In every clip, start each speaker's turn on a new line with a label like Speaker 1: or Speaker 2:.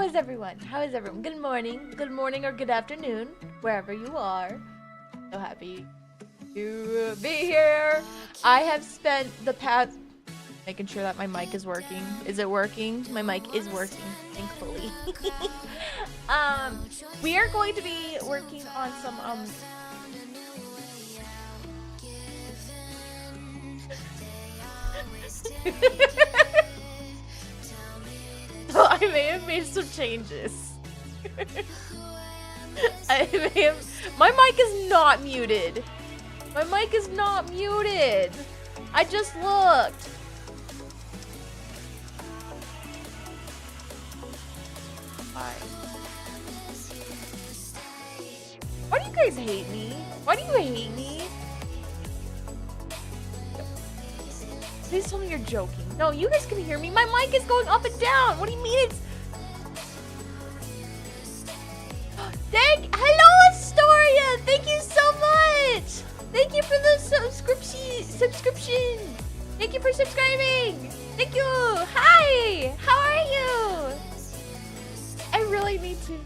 Speaker 1: How is everyone? How is everyone? Good morning or good afternoon, wherever you are. So happy to be here. I have spent the past making sure that my mic is working. Is it working? My mic is working, thankfully. We are going to be working on some So I may have made some changes. My mic is not muted. My mic is not muted. I just looked. Why? Why do you guys hate me? Why do you hate me? Please tell me you're joking. No, you guys can hear me. My mic is going up and down. What do you mean it's... Hello, Astoria! Thank you so much! Thank you for the subscription! Thank you for subscribing! Thank you! Hi! How are you? I really need to...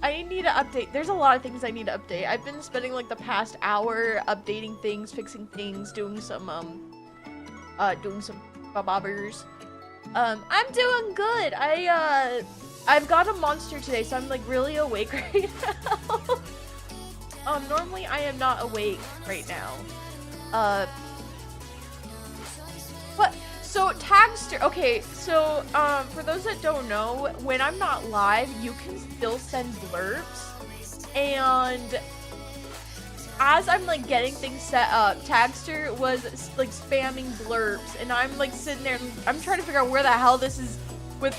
Speaker 1: I need to update. There's a lot of things I need to update. I've been spending like the past hour updating things, fixing things, doing some bobbers. I'm doing good. I've got a monster today, so I'm like really awake right now. Normally I am not awake right now. But so Tagster. Okay, so for those that don't know, when I'm not live, you can still send blurbs, and as I'm like getting things set up, Tagster was like spamming blurbs, and I'm like sitting there and I'm trying to figure out where the hell this is where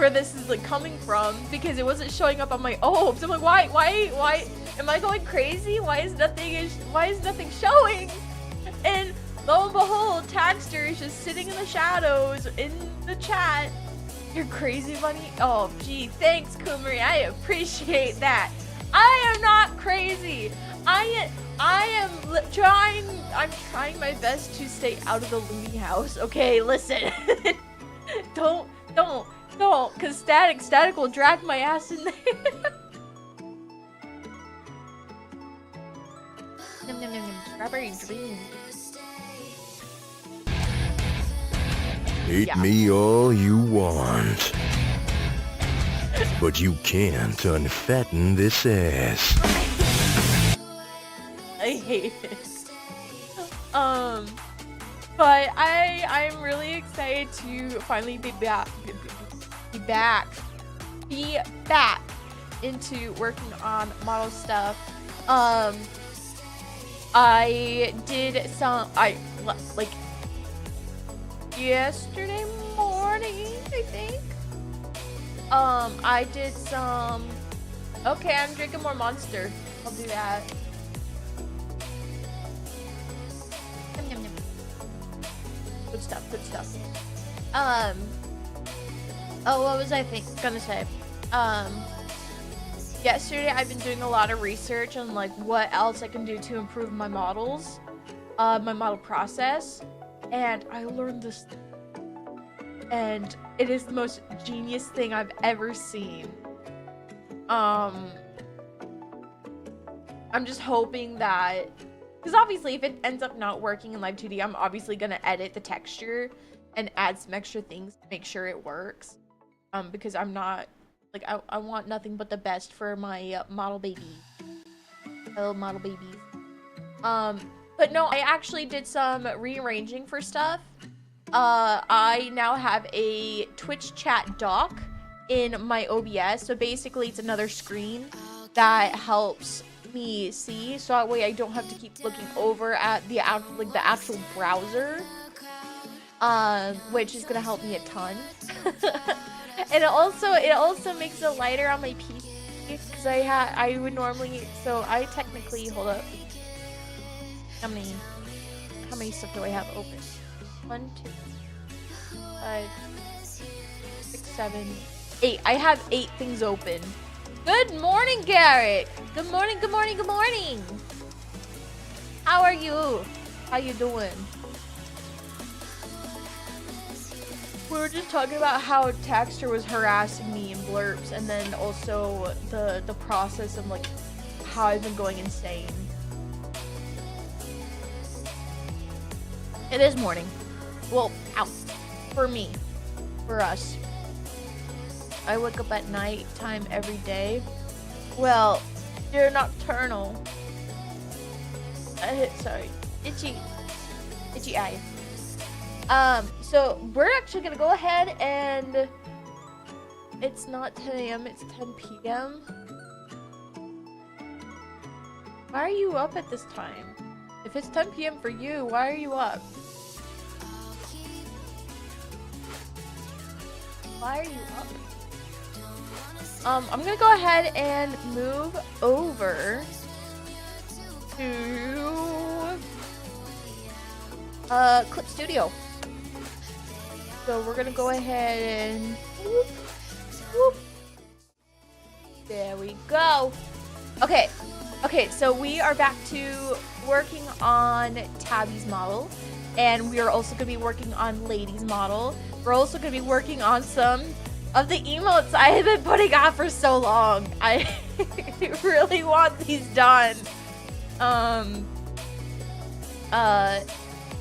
Speaker 1: this is like coming from, because it wasn't showing up on my OBS. I'm like, why am I going crazy? Why is nothing showing? And lo and behold, Tagster is just sitting in the shadows in the chat. You're crazy, bunny. Oh gee, thanks, Kumari. I appreciate that. I am not crazy. I'm trying my best to stay out of the Looney house. Okay, listen. don't, cause Static will drag my ass in there. Nom, nom, nom, nom. Strawberry dream.
Speaker 2: Hate me all you want, but you can't unfatten this ass.
Speaker 1: I hate it. But I'm really excited to finally be back into working on model stuff. I did some, like yesterday morning, I think. I did some, okay, I'm drinking more Monster. I'll do that. Yum, yum, yum. Good stuff. Oh, what was I gonna say? Yesterday I've been doing a lot of research on like what else I can do to improve my models, my model process, and I learned this, and it is the most genius thing I've ever seen. I'm just hoping that, because obviously if it ends up not working in Live 2D, I'm obviously gonna edit the texture and add some extra things to make sure it works. Because I'm not, like, I want nothing but the best for my model babies. Hello, model babies. But no, I actually did some rearranging for stuff. I now have a Twitch chat dock in my OBS. So basically it's another screen that helps me see, so that way I don't have to keep looking over at the actual browser, which is gonna help me a ton. And it also makes it lighter on my PC, because I would normally, so I technically, hold up, how many stuff do I have open? 1, 2, 5, 6, 7, 8. I have 8 things open. Good morning, Garrett. Good morning. How are you? How you doing? We were just talking about how Taxter was harassing me in blurps, and then also the process of like how I've been going insane. It is morning. Well, out for me, for us. I wake up at night time every day. Well, you're nocturnal. Sorry, itchy eye. So we're actually gonna go ahead and it's not 10 a.m. It's 10 p.m. Why are you up at this time? If it's 10 p.m. for you, why are you up? Why are you up? I'm gonna go ahead and move over to Clip Studio. So we're gonna go ahead and whoop, whoop. There we go. Okay, so we are back to working on Tabby's model, and we are also gonna be working on Lady's model. We're also gonna be working on some of the emotes I have been putting off for so long. I really want these done.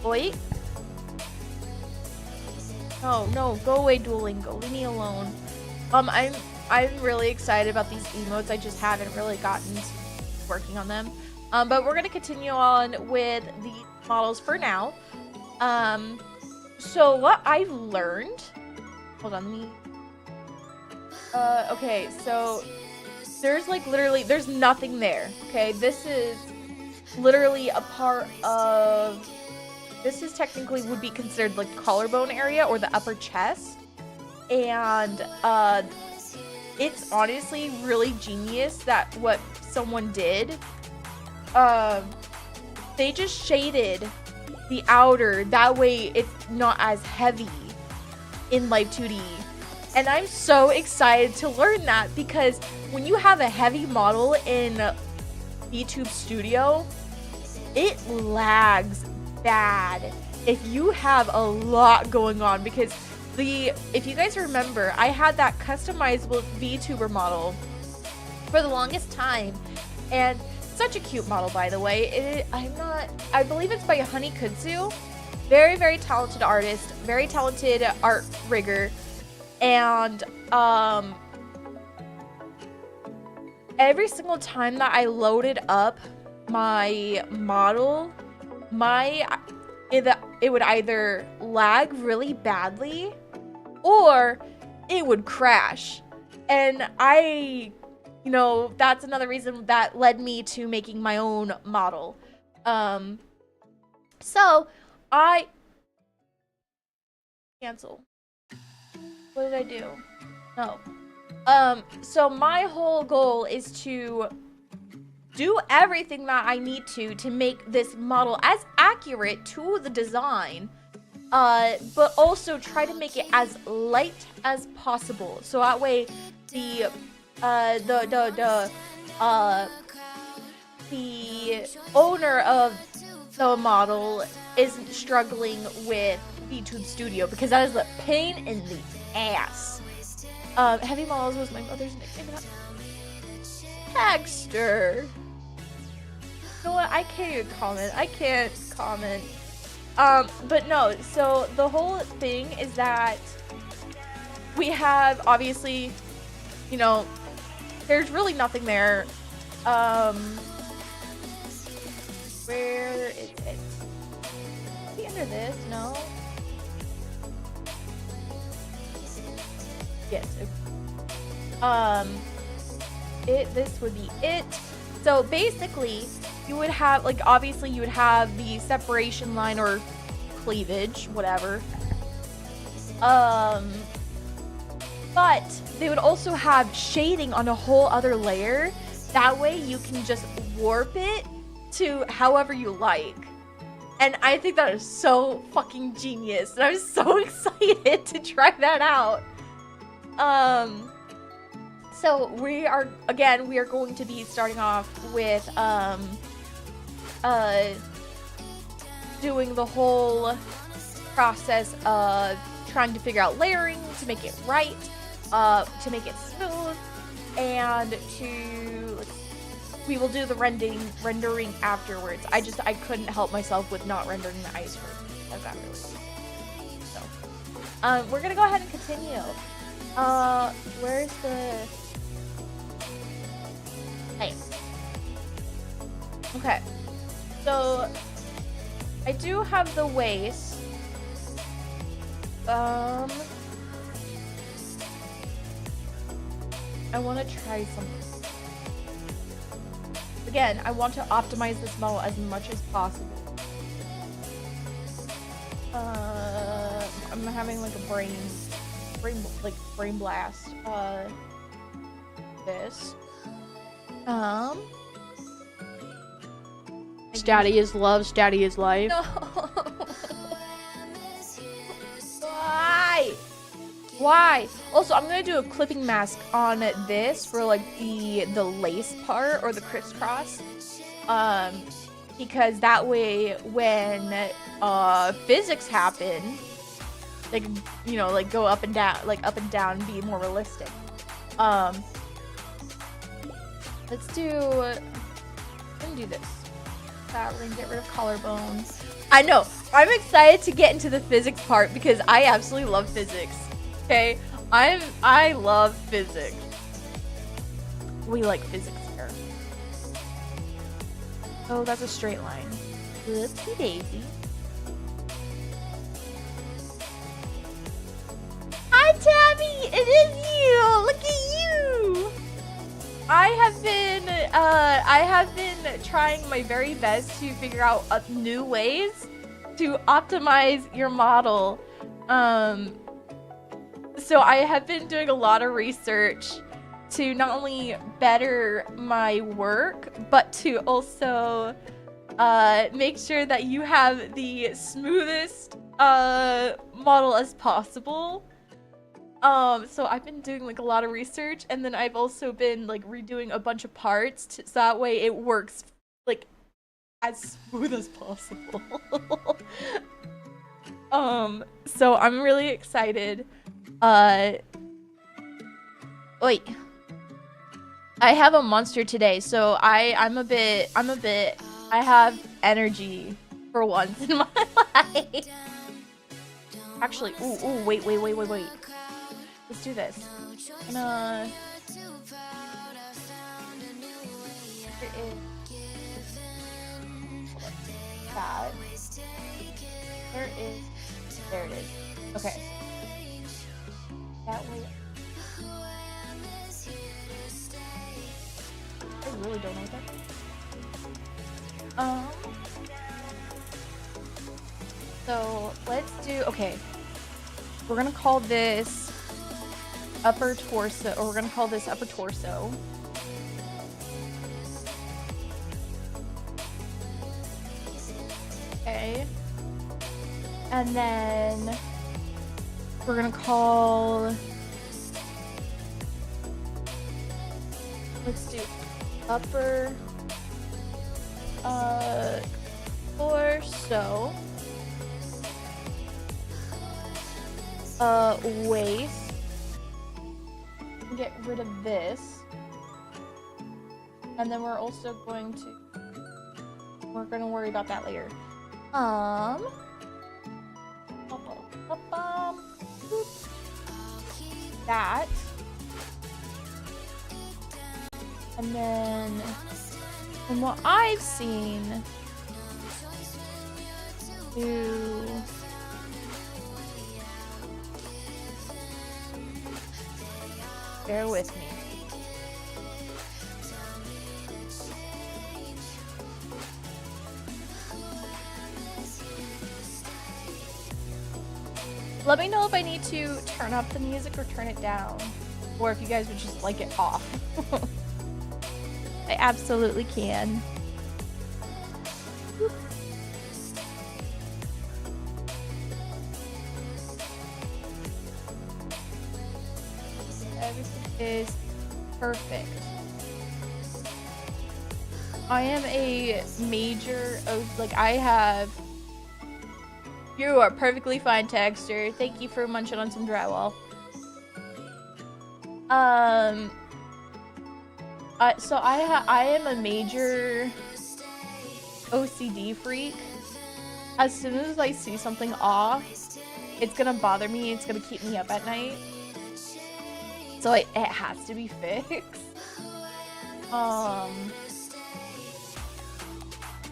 Speaker 1: Wait. Oh no, go away, Duolingo. Leave me alone. I'm really excited about these emotes. I just haven't really gotten to working on them. But we're gonna continue on with the models for now. So what I've learned. Hold on, let me. Okay, so there's like literally there's nothing there. Okay, this is literally a part of. This is technically would be considered like collarbone area or the upper chest, and it's honestly really genius that what someone did. They just shaded the outer, that way it's not as heavy in Live 2D. And I'm so excited to learn that, because when you have a heavy model in VTube Studio, it lags bad if you have a lot going on, because if you guys remember, I had that customizable VTuber model for the longest time, and such a cute model, by the way. I believe it's by Honey Kudzu. Very, very talented artist, very talented art rigger. And every single time that I loaded up my model, it would either lag really badly or it would crash. And that's another reason that led me to making my own model. So I cancel. What did I do? No. So my whole goal is to do everything that I need to make this model as accurate to the design, but also try to make it as light as possible. So that way the owner of the model isn't struggling with VTube Studio, because that is a pain in the ass. Heavy Models was my mother's nickname. Taxter. You know what? I can't even comment. I can't comment. But no, so the whole thing is that we have, obviously, there's really nothing there. Where is it? Is it under this? No. Yes. This would be it. So basically, you would have, like, obviously you would have the separation line or cleavage, whatever. But they would also have shading on a whole other layer. That way you can just warp it to however you like. And I think that is so fucking genius. And I'm so excited to try that out. So we are going to be starting off with, doing the whole process of trying to figure out layering to make it right, to make it smooth, and we will do the rendering afterwards. I couldn't help myself with not rendering the ice first. I got really so. We're gonna go ahead and continue. Where's the? Hey. Okay. So I do have the waist. I want to try something. Again, I want to optimize this model as much as possible. I'm having like a brain blast. This. Daddy is love, Daddy is life. No. Why? Also, I'm gonna do a clipping mask on this for like the lace part or the crisscross. Because that way when physics happen, they can, you know, like go up and down, and be more realistic. Let's do this. We're gonna get rid of collarbones. I know. I'm excited to get into the physics part because I absolutely love physics. Okay, I love physics. We like physics here. Oh, that's a straight line. Whoopsie daisy. Hi, Tabby! It is you! Look at you! I have been trying my very best to figure out new ways to optimize your model. So I have been doing a lot of research to not only better my work, but to also make sure that you have the smoothest model as possible. So I've been doing like a lot of research, and then I've also been like redoing a bunch of parts so that way it works like as smooth as possible. So I'm really excited. Wait. I have a monster today, so I have energy for once in my life. Actually, ooh, wait. Let's do this. I'm gonna... There is... that. There it is. Okay. That way. I really don't know what that is. So let's do, okay. We're gonna call this upper torso, or we're gonna call this upper torso. Okay. And then we're gonna call, let's do upper torso, waist, get rid of this, and then we're also going to, we're gonna worry about that later. That, and then from what I've seen, bear with me. Let me know if I need to turn up the music or turn it down, or if you guys would just like it off. I absolutely can. Everything is perfect. I am a major of, like, I have You are perfectly fine, Texter. Thank you for munching on some drywall. So I am a major OCD freak. As soon as I see something off, it's gonna bother me. It's gonna keep me up at night. So it has to be fixed.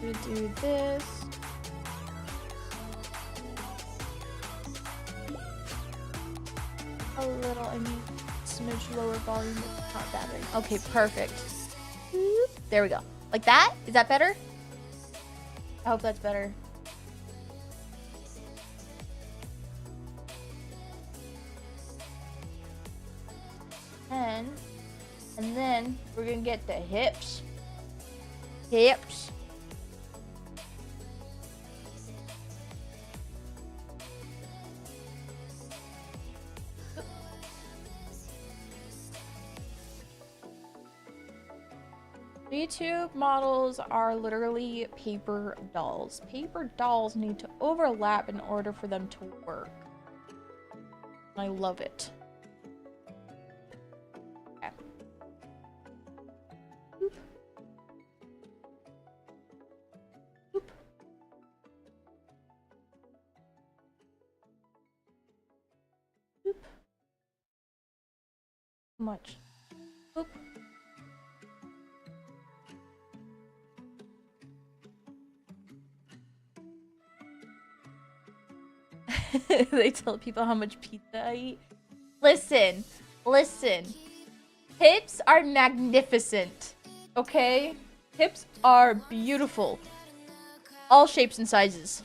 Speaker 1: We do this. A little, I mean, smidge lower volume, but not that big. Okay, perfect. There we go. Like that? Is that better? I hope that's better. And then we're gonna get the hips. Hips. YouTube models are literally paper dolls. Paper dolls need to overlap in order for them to work. I love it. Okay. Boop. Boop. Boop. Much. Boop. They tell people how much pizza I eat. Listen, listen. Hips are magnificent. Okay? Hips are beautiful. All shapes and sizes.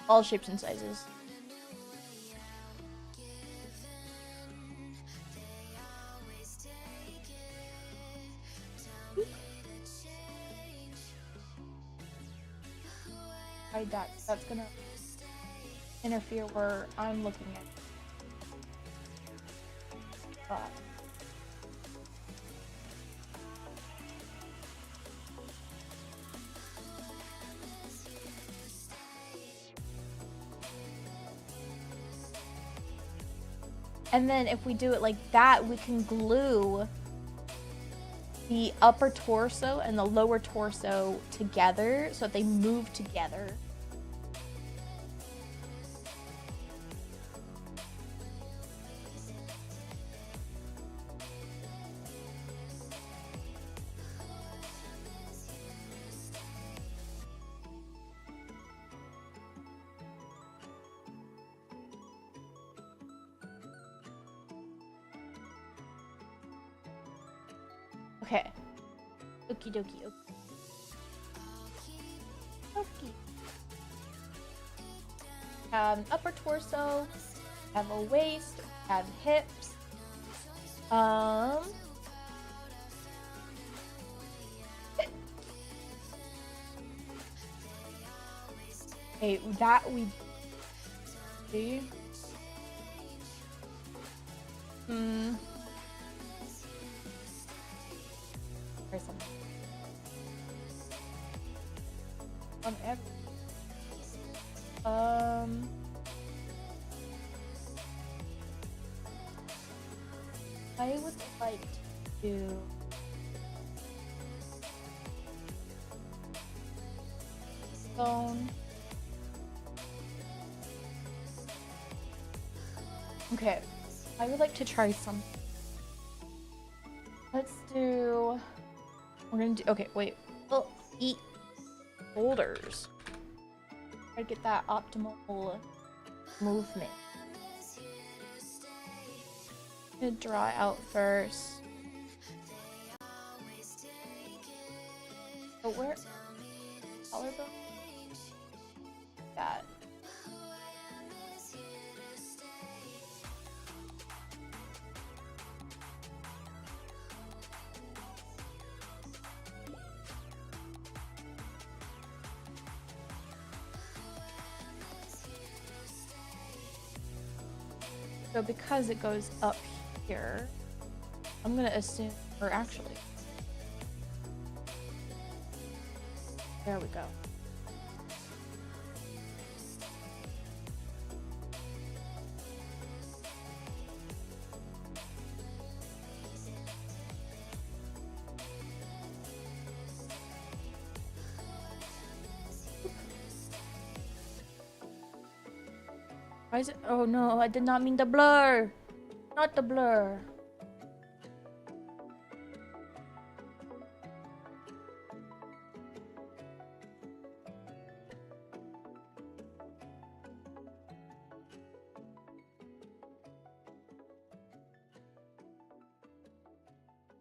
Speaker 1: All shapes and sizes. Hide that. That's gonna interfere where I'm looking at. And then if we do it like that, we can glue the upper torso and the lower torso together so that they move together. Okay. Okie dokie. Okie. Upper torso, have a waist, have hips. Okay, that we see. Or something. On every. I would like to phone. Okay, I would like to try some. Let's do. We're gonna do. Okay, wait. Well, eat shoulders. Try to get that optimal movement. I'm gonna draw out first. Oh, where? Collarbone? That. So because it goes up here, I'm gonna assume, or actually, there we go. Why is it? Oh no, I did not mean the blur. Not the blur.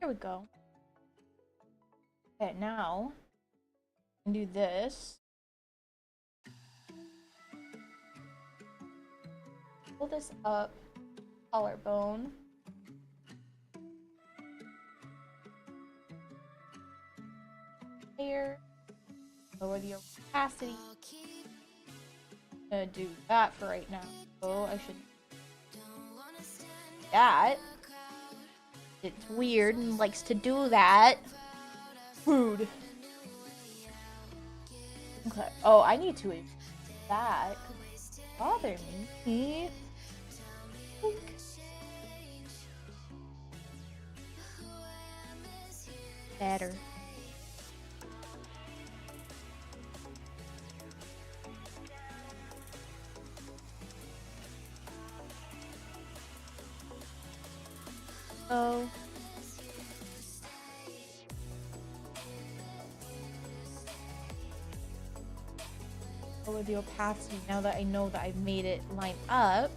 Speaker 1: Here we go. Okay, now I can do this. Pull this up, collarbone. Here, lower the opacity. I'm gonna do that for right now. So I should do that. It's weird and likes to do that. Rude. Okay. Oh, I need to do that. Bother me. Better. Oh. Lower the opacity now that I know that I've made it line up.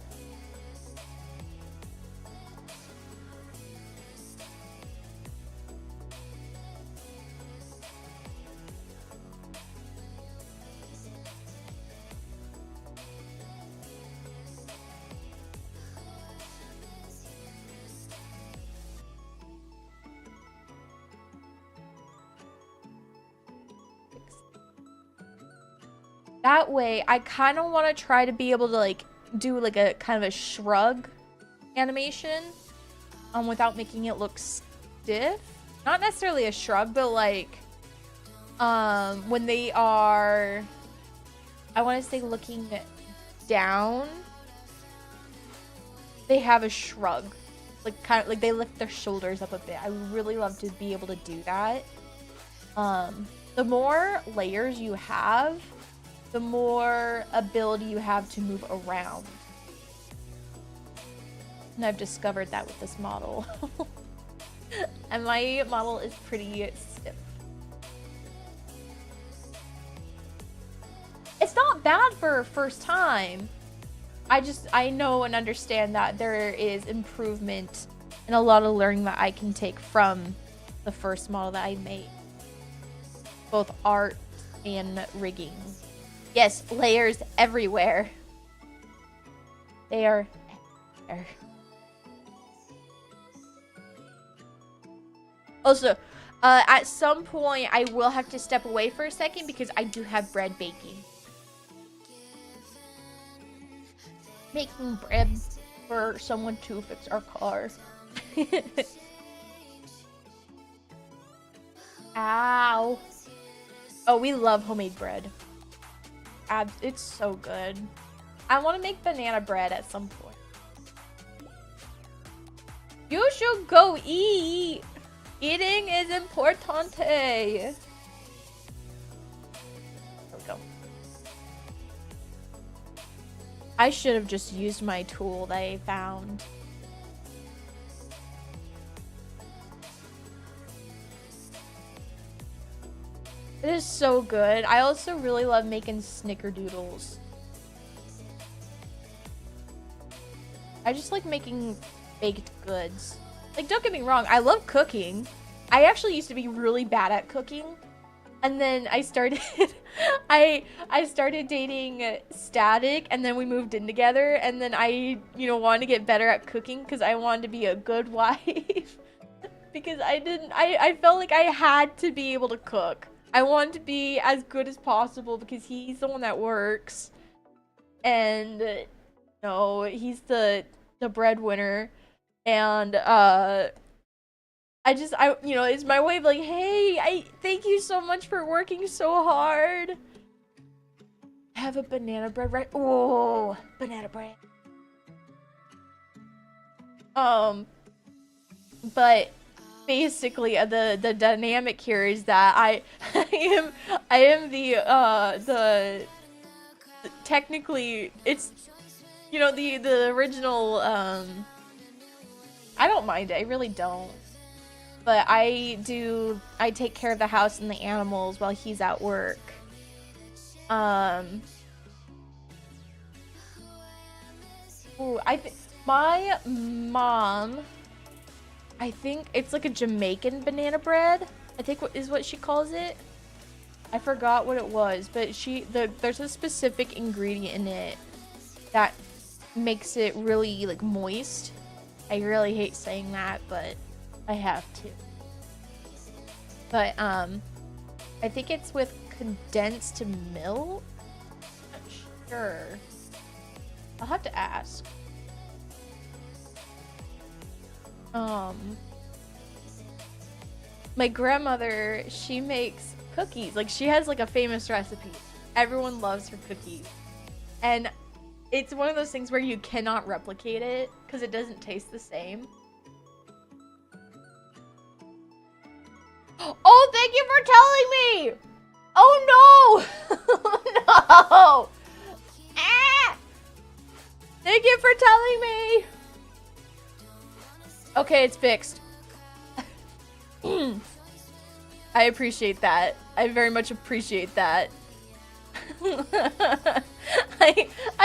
Speaker 1: That way, I kind of want to try to be able to like do like a kind of a shrug animation, without making it look stiff. Not necessarily a shrug, but like, when they are, I want to say looking down, they have a shrug, like kind of like they lift their shoulders up a bit. I would really love to be able to do that. The more layers you have, the more ability you have to move around. And I've discovered that with this model. And my model is pretty stiff. It's not bad for a first time. I know and understand that there is improvement and a lot of learning that I can take from the first model that I made. Both art and rigging. Yes, layers everywhere. They are everywhere. Also, at some point, I will have to step away for a second because I do have bread baking. Making bread for someone to fix our car. Ow. Oh, we love homemade bread. It's so good. I want to make banana bread at some point. You should go eat. Eating is importante. There we go. I should have just used my tool that I found. It is so good. I also really love making snickerdoodles. I just like making baked goods. Like, don't get me wrong, I love cooking. I actually used to be really bad at cooking. And then I started I started dating Static, and then we moved in together, and then I, wanted to get better at cooking because I wanted to be a good wife. Because I felt like I had to be able to cook. I wanted to be as good as possible because he's the one that works. And he's the breadwinner. And it's my way of like, hey, I thank you so much for working so hard. Have a banana bread, right? Oh, banana bread. But basically, the dynamic here is that I am the technically You know, the original, I don't mind it. I really don't. But I take care of the house and the animals while he's at work. Ooh, my mom, I think it's like a Jamaican banana bread. I think is what she calls it. I forgot what it was, but there's a specific ingredient in it that makes it really like moist. I really hate saying that, but I have to. But I think it's with condensed milk. I'm not sure. I'll have to ask. My grandmother, she makes cookies. Like, she has like a famous recipe. Everyone loves her cookies. And it's one of those things where you cannot replicate it because it doesn't taste the same. Oh, thank you for telling me! Oh no! No! Ah! Thank you for telling me! Okay, it's fixed. I appreciate that. I very much appreciate that. I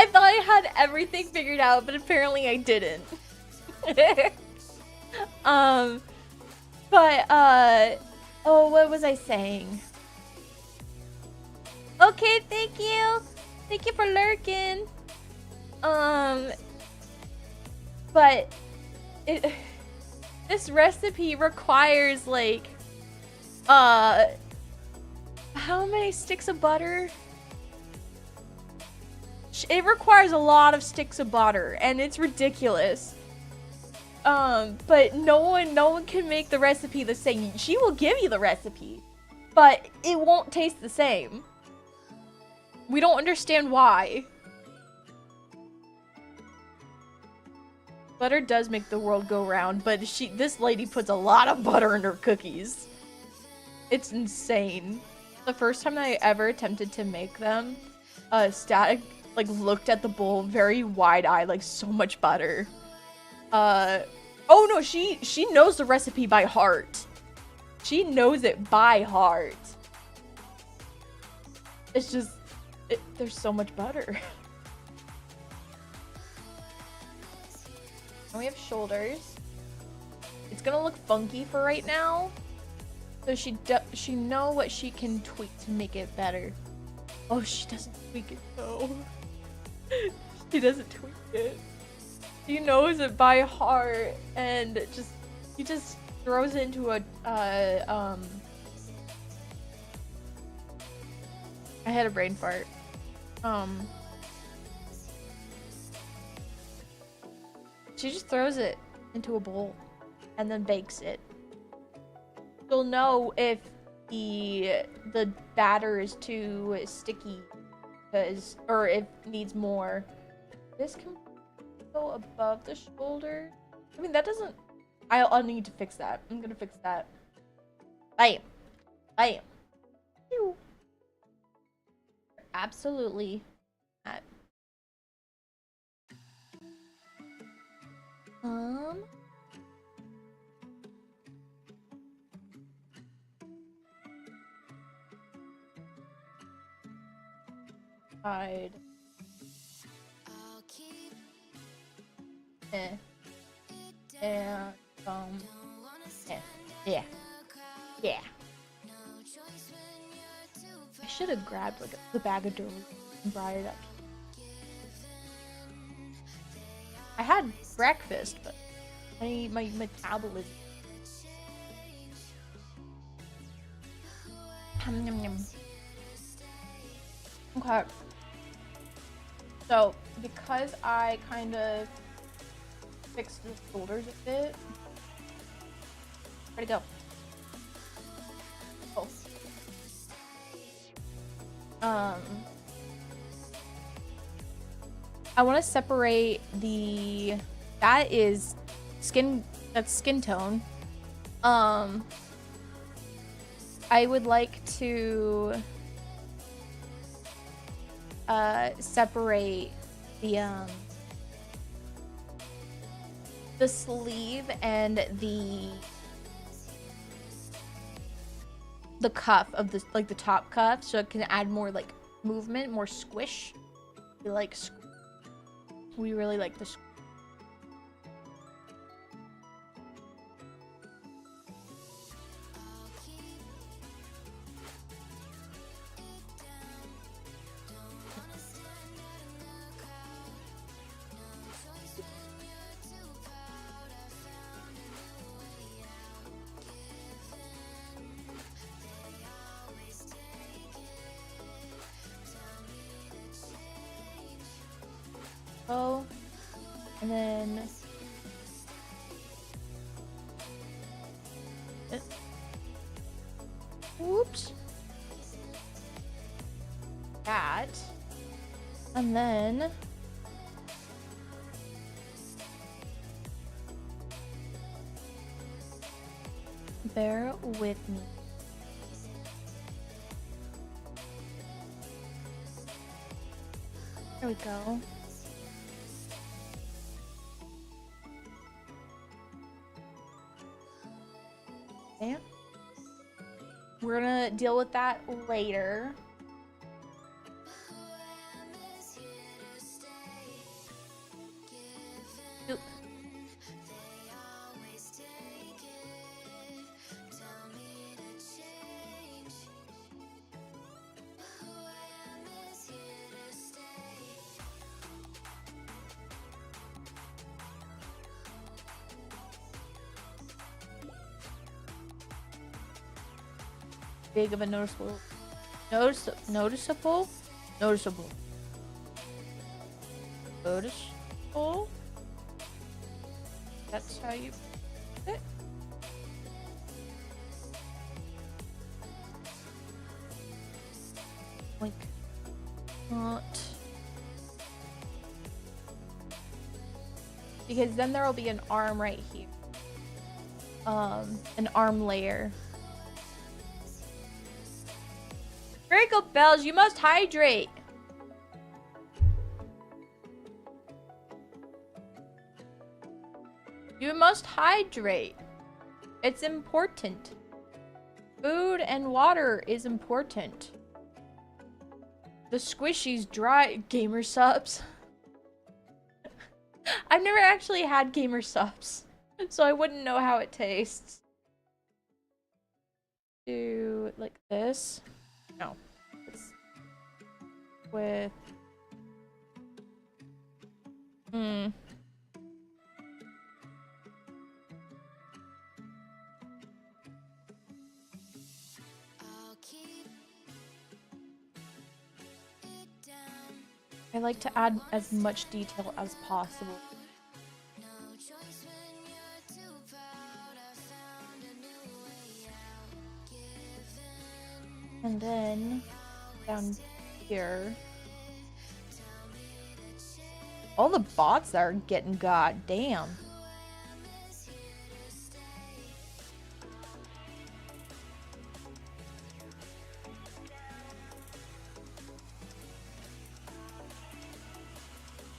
Speaker 1: thought I had everything figured out, but apparently I didn't. Oh, what was I saying? Okay, thank you. Thank you for lurking. But this recipe requires like how many sticks of butter? It requires a lot of sticks of butter, and it's ridiculous. But no one can make the recipe the same. She will give you the recipe, but it won't taste the same. We don't understand why. Butter does make the world go round, but this lady puts a lot of butter in her cookies. It's insane. The first time I ever attempted to make them, Static like looked at the bowl very wide-eyed, like so much butter. Oh no, she knows the recipe by heart. She knows it by heart. It's just there's so much butter. And we have shoulders. It's gonna look funky for right now, so she know what she can tweak to make it better. Oh, she doesn't tweak it though. She doesn't tweak it. She knows it by heart, and she just throws it into a I had a brain fart. She just throws it into a bowl and then bakes it. You'll know if the batter is too sticky, or if it needs more. This can go above the shoulder. I mean, that doesn't. I'll need to fix that. I'm gonna fix that. I am. Ew. Absolutely. Not. Hide. And yeah. I should have grabbed like the bag of Doritos and brought it up. I had breakfast, but my metabolism. Okay. So because I kind of fixed the shoulders a bit. Where'd it go? Oh. I want to separate that's skin tone. I would like to separate the the sleeve and the cuff of the, like, the top cuff, so it can add more like movement, more squish. We really like the oh, and then whoops, that, and then bear with me. There we go. Okay. We're gonna deal with that later. Big of a noticeable. Noticeable. That's how you put it. Like, not. Because then there will be an arm right here. An arm layer. Draco Bells, you must hydrate. You must hydrate. It's important. Food and water is important. The squishy's dry. Gamer subs. I've never actually had gamer subs, so I wouldn't know how it tastes. Do like this. No. With I like to add as much detail as possible. And then down here, all the bots are getting goddamn.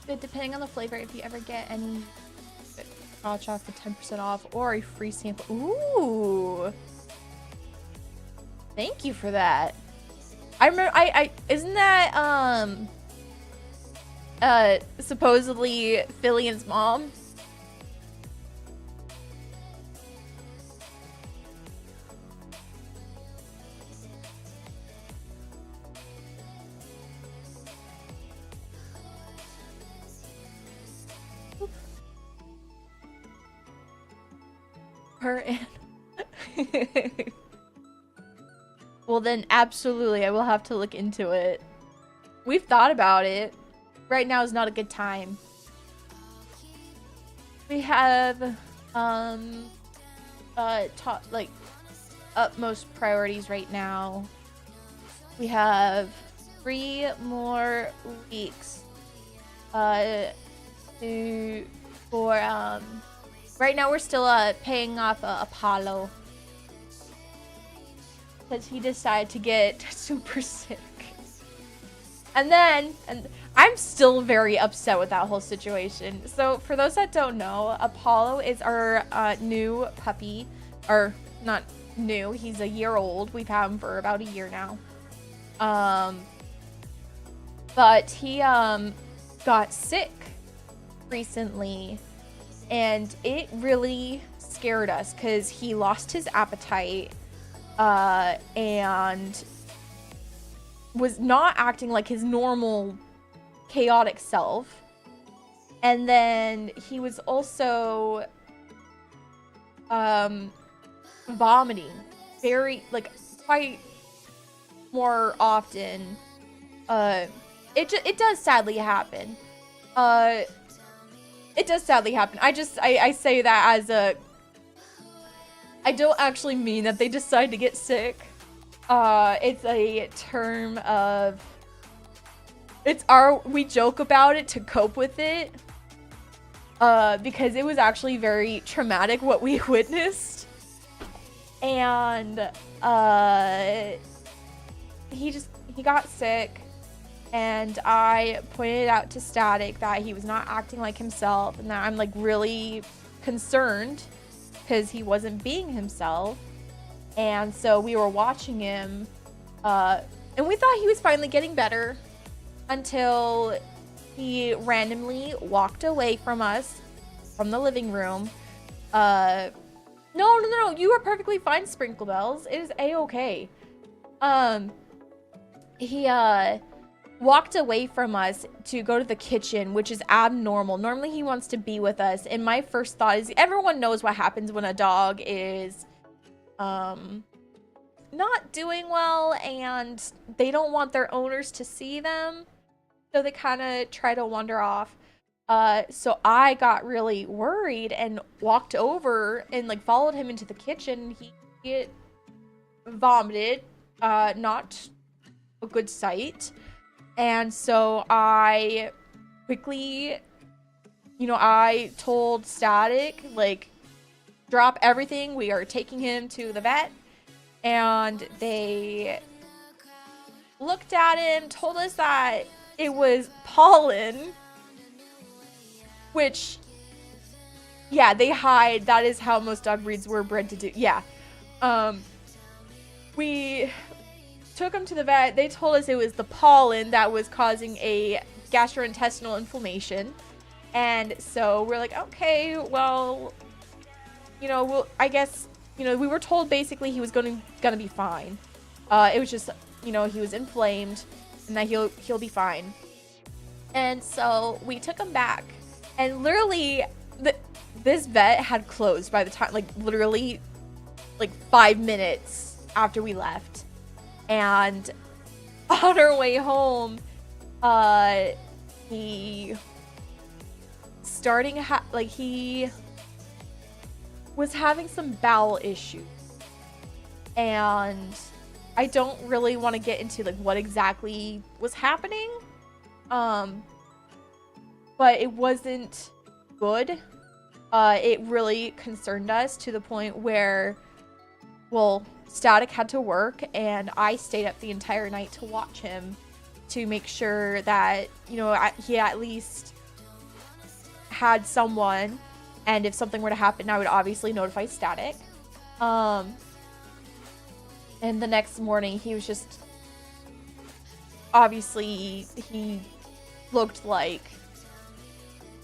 Speaker 1: But depending on the flavor, if you ever get any hot chocolate 10% off or a free sample. Ooh. Thank you for that. I remember isn't that supposedly Filian's mom? Her and well then absolutely I will have to look into it. We've thought about it. Right now is not a good time. We have top like utmost priorities right now. We have 3 more weeks for right now we're still paying off Apollo because he decided to get super sick. And then I'm still very upset with that whole situation. So for those that don't know, Apollo is our new puppy, or not new, he's a year old. We've had him for about a year now. But he got sick recently, and it really scared us because he lost his appetite and was not acting like his normal chaotic self. And then he was also vomiting very, like, quite more often. It does sadly happen. It does sadly happen. I say that as a, I don't actually mean that they decide to get sick. It's a term of, we joke about it to cope with it. Because it was actually very traumatic what we witnessed. And, he got sick. And I pointed out to Static that he was not acting like himself, and that I'm like really concerned because he wasn't being himself. And so we were watching him, and we thought he was finally getting better until he randomly walked away from us, from the living room. No, you are perfectly fine, Sprinkle Bells. It is a-okay. He walked away from us to go to the kitchen, which is abnormal. Normally he wants to be with us, and my first thought is, everyone knows what happens when a dog is not doing well and they don't want their owners to see them, so they kind of try to wander off. So I got really worried and walked over and like followed him into the kitchen. He vomited, not a good sight. And so I quickly, I told Static, like, drop everything. We are taking him to the vet. And they looked at him, told us that it was pollen. Which, yeah, they hide. That is how most dog breeds were bred to do. Yeah. We took him to the vet. They told us it was the pollen that was causing a gastrointestinal inflammation. And so we're like, okay, well, I guess, we were told basically he was gonna be fine. It was just, he was inflamed and that he'll be fine. And so we took him back, and literally this vet had closed by the time, like, literally like 5 minutes after we left. And on our way home, he was having some bowel issues. And I don't really want to get into like what exactly was happening. But it wasn't good. It really concerned us to the point where, well, Static had to work, and I stayed up the entire night to watch him to make sure that, he at least had someone, and if something were to happen, I would obviously notify Static. And the next morning, he was just, obviously, he looked like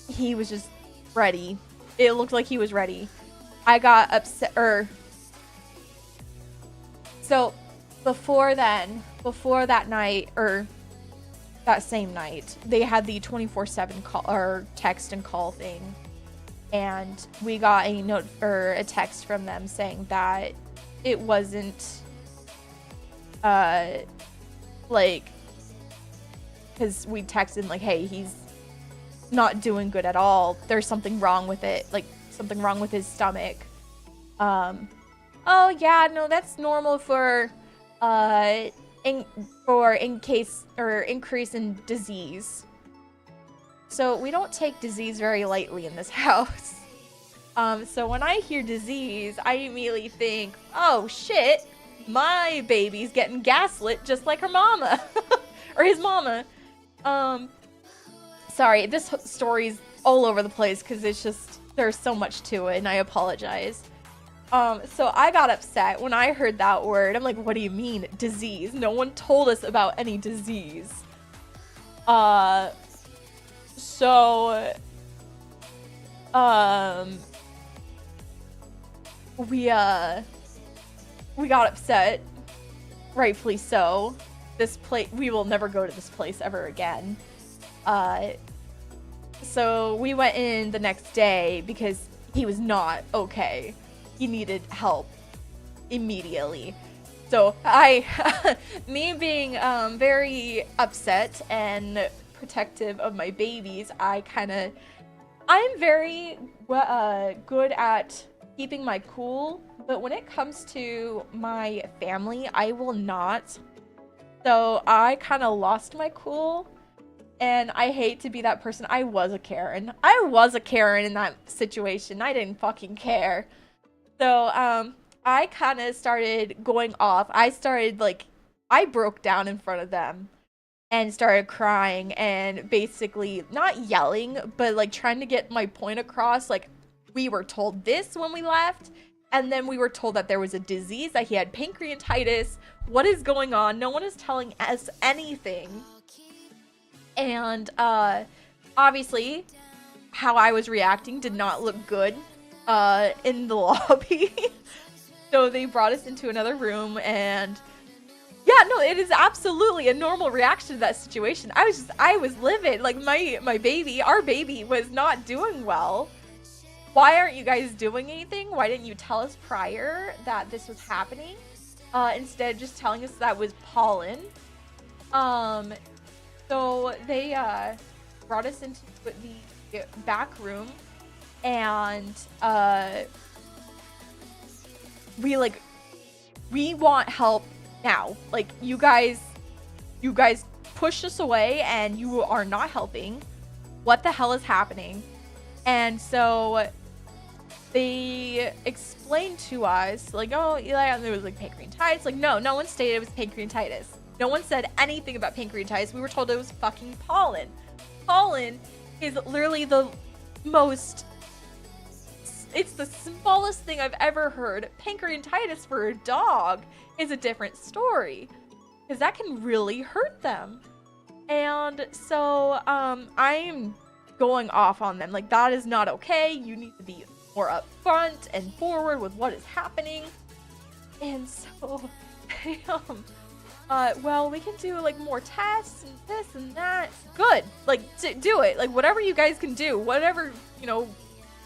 Speaker 1: he was just ready. It looked like he was ready. I got upset, so before that night, or that same night, they had the 24/7 call or text and call thing, and we got a note or a text from them saying that it wasn't like, because we texted like, hey, he's not doing good at all. There's something wrong with it, like something wrong with his stomach. Oh yeah, no, that's normal for increase in disease. So we don't take disease very lightly in this house. So when I hear disease, I immediately think, oh shit, my baby's getting gaslit just like her mama or his mama. sorry, this story's all over the place because it's just, there's so much to it, and I apologize. So I got upset when I heard that word. I'm like, what do you mean, disease? No one told us about any disease. So, we got upset, rightfully so. This place, we will never go to this place ever again. So we went in the next day because he was not okay. He needed help immediately. So me being very upset and protective of my babies, I'm very good at keeping my cool, but when it comes to my family, I will not. So I kind of lost my cool, and I hate to be that person. I was a Karen. I was a Karen in that situation. I didn't fucking care. So, I kind of started going off. I broke down in front of them and started crying and basically not yelling, but like trying to get my point across. Like, we were told this when we left, and then we were told that there was a disease, that he had pancreatitis. What is going on? No one is telling us anything. And, obviously, how I was reacting did not look good in the lobby. So they brought us into another room, and yeah, no, it is absolutely a normal reaction to that situation. I was livid. Like, our baby was not doing well. Why aren't you guys doing anything? Why didn't you tell us prior that this was happening? Instead of just telling us that was pollen. So they brought us into the back room, and we want help now. Like, you guys pushed us away and you are not helping. What the hell is happening? And so they explained to us, like, oh, Eli, there was like pancreatitis. Like, no one stated it was pancreatitis. No one said anything about pancreatitis. We were told it was fucking pollen. Pollen is literally it's the smallest thing I've ever heard. Pancreatitis for a dog is a different story, because that can really hurt them. And so, I'm going off on them. Like, that is not okay. You need to be more upfront and forward with what is happening. And so, well, we can do like more tests and this and that. Good. Like, do it. Like, whatever you guys can do, whatever,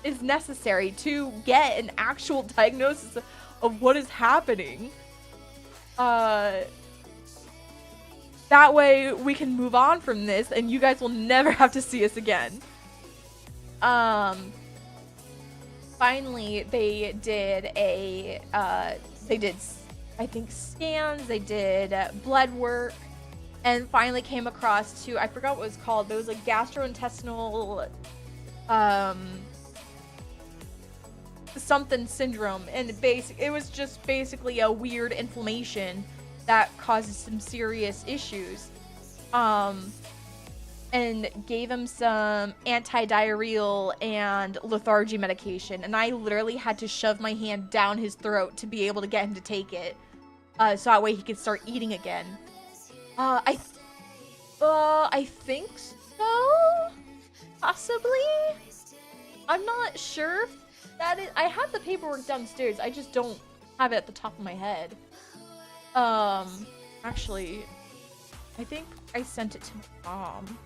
Speaker 1: is necessary to get an actual diagnosis of what is happening. That way we can move on from this and you guys will never have to see us again. Finally, they did I think scans, they did blood work, and finally came across I forgot what it was called, but it was like gastrointestinal something syndrome, and it was just basically a weird inflammation that causes some serious issues. And gave him some anti-diarrheal and lethargy medication, and I literally had to shove my hand down his throat to be able to get him to take it, so that way he could start eating again. I think so, possibly. I'm not sure. I have the paperwork downstairs. I just don't have it at the top of my head. Actually, I think I sent it to my mom.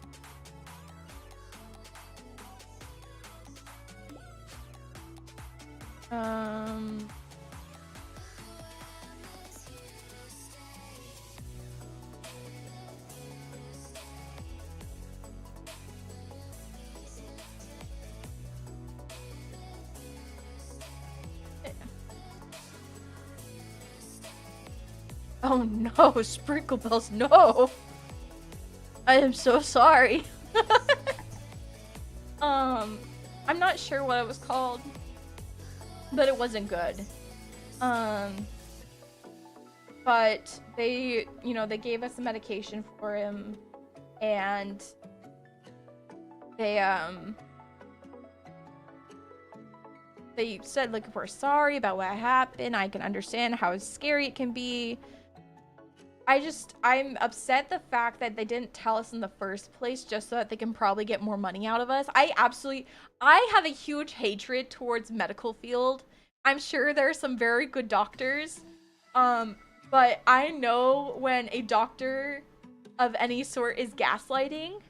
Speaker 1: Oh no, Sprinkle Bells, no! I am so sorry. I'm not sure what it was called, but it wasn't good. But they gave us a medication for him, and they said, like, we're sorry about what happened. I can understand how scary it can be. I'm upset the fact that they didn't tell us in the first place just so that they can probably get more money out of us. I have a huge hatred towards medical field. I'm sure there are some very good doctors. But I know when a doctor of any sort is gaslighting,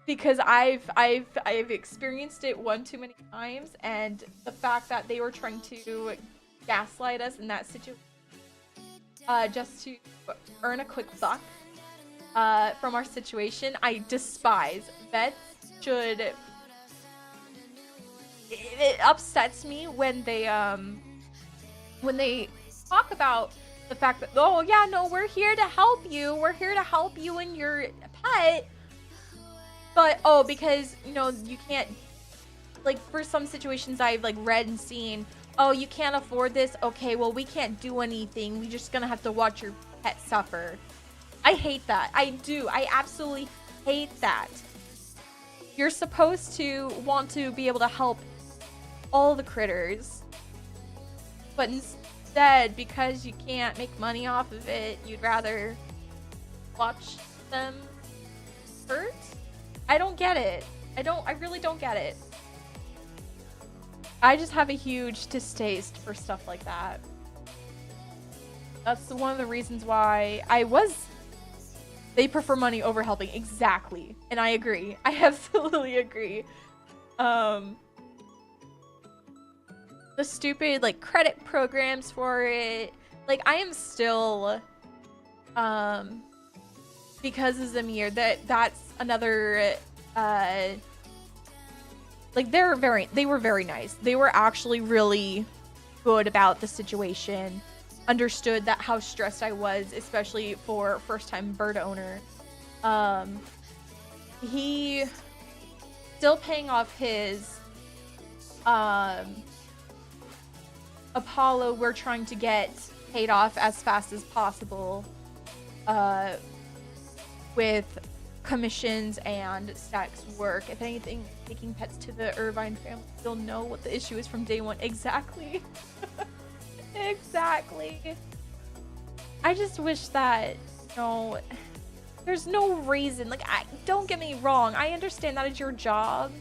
Speaker 1: because I've experienced it one too many times, and the fact that they were trying to gaslight us in that situation, just to earn a quick buck, from our situation, I despise. Vets should. It upsets me when they talk about the fact that, oh yeah, no, we're here to help you. We're here to help you and your pet. But, oh, because, you know, you can't, like, for some situations I've, like, read and seen, oh, you can't afford this? Okay, well, we can't do anything. We're just gonna have to watch your pet suffer. I hate that. I do. I absolutely hate that. You're supposed to want to be able to help all the critters. But instead, because you can't make money off of it, you'd rather watch them hurt? I don't get it. I really don't get it. I just have a huge distaste for stuff like that. That's one of the reasons why they prefer money over helping. Exactly. And I agree. I absolutely agree. The stupid, like, credit programs for it. Like, I am still, because of Zamir, that's another, like, they were very nice. They were actually really good about the situation. Understood that how stressed I was, especially for first-time bird owner. He still paying off his Apollo. We're trying to get paid off as fast as possible, with commissions and stacks work. If anything, taking pets to the Irvine family, you'll know what the issue is from day one. Exactly. Exactly. I just wish that, you know, there's no reason. Like, don't get me wrong. I understand that it's your job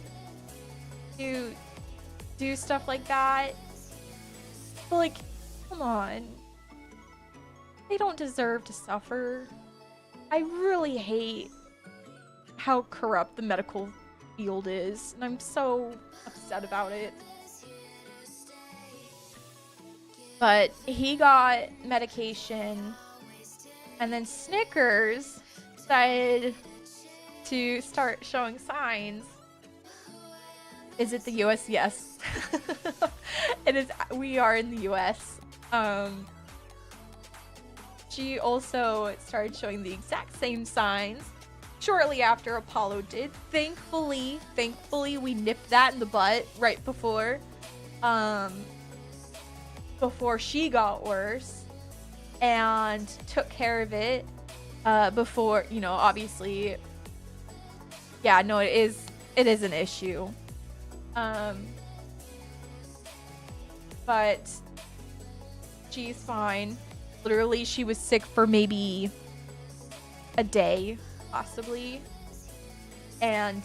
Speaker 1: to do stuff like that. But, like, come on. They don't deserve to suffer. I really hate how corrupt the medical field is, and I'm so upset about it. But he got medication, and then Snickers decided to start showing signs. Is it the US? Yes. It is. We are in the US. She also started showing the exact same signs shortly after Apollo did. Thankfully, we nipped that in the butt right before she got worse, and took care of it before, you know, obviously. Yeah, no, it is an issue. But she's fine. Literally, she was sick for maybe a day, possibly. And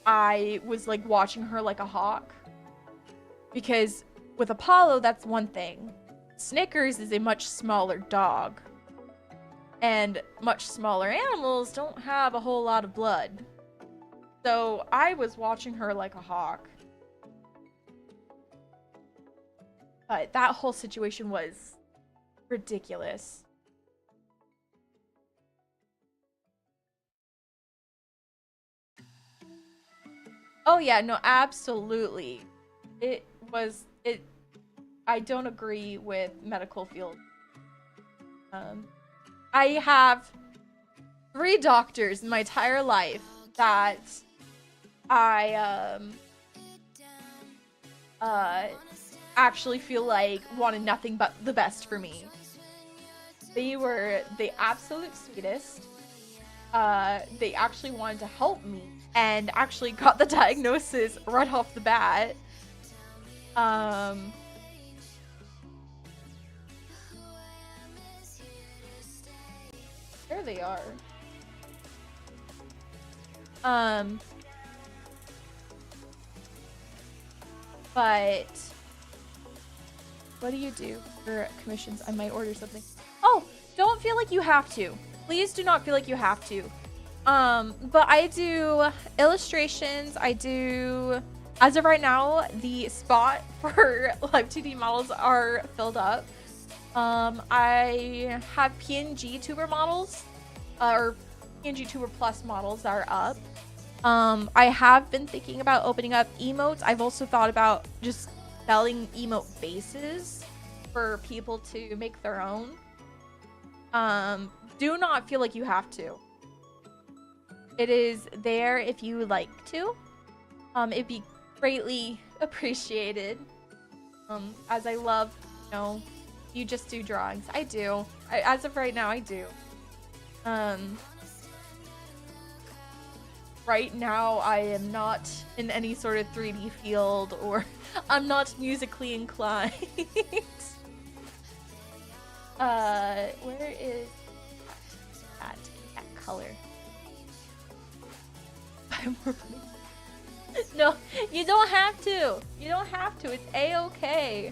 Speaker 1: I was, like, watching her like a hawk. Because with Apollo, that's one thing. Snickers is a much smaller dog. And much smaller animals don't have a whole lot of blood. So I was watching her like a hawk. But that whole situation was ridiculous. Oh yeah, no, absolutely. I don't agree with medical field. I have 3 doctors in my entire life that I actually feel like wanted nothing but the best for me. They were the absolute sweetest. they actually wanted to help me and actually got the diagnosis right off the bat. There they are. But what do you do for commissions? I might order something. Oh, don't feel like you have to. Please do not feel like you have to. But I do illustrations. I do, as of right now, the spot for live 2D models are filled up. I have PNG tuber models, or PNG tuber plus models that are up. I have been thinking about opening up emotes. I've also thought about just selling emote bases for people to make their own. Do not feel like you have to. It is there if you would like to. It'd be greatly appreciated. As I love, you know, you just do drawings. I do. As of right now, I do. Right now, I am not in any sort of 3D field, or I'm not musically inclined. Where is that color? No, you don't have to. You don't have to. It's a-okay.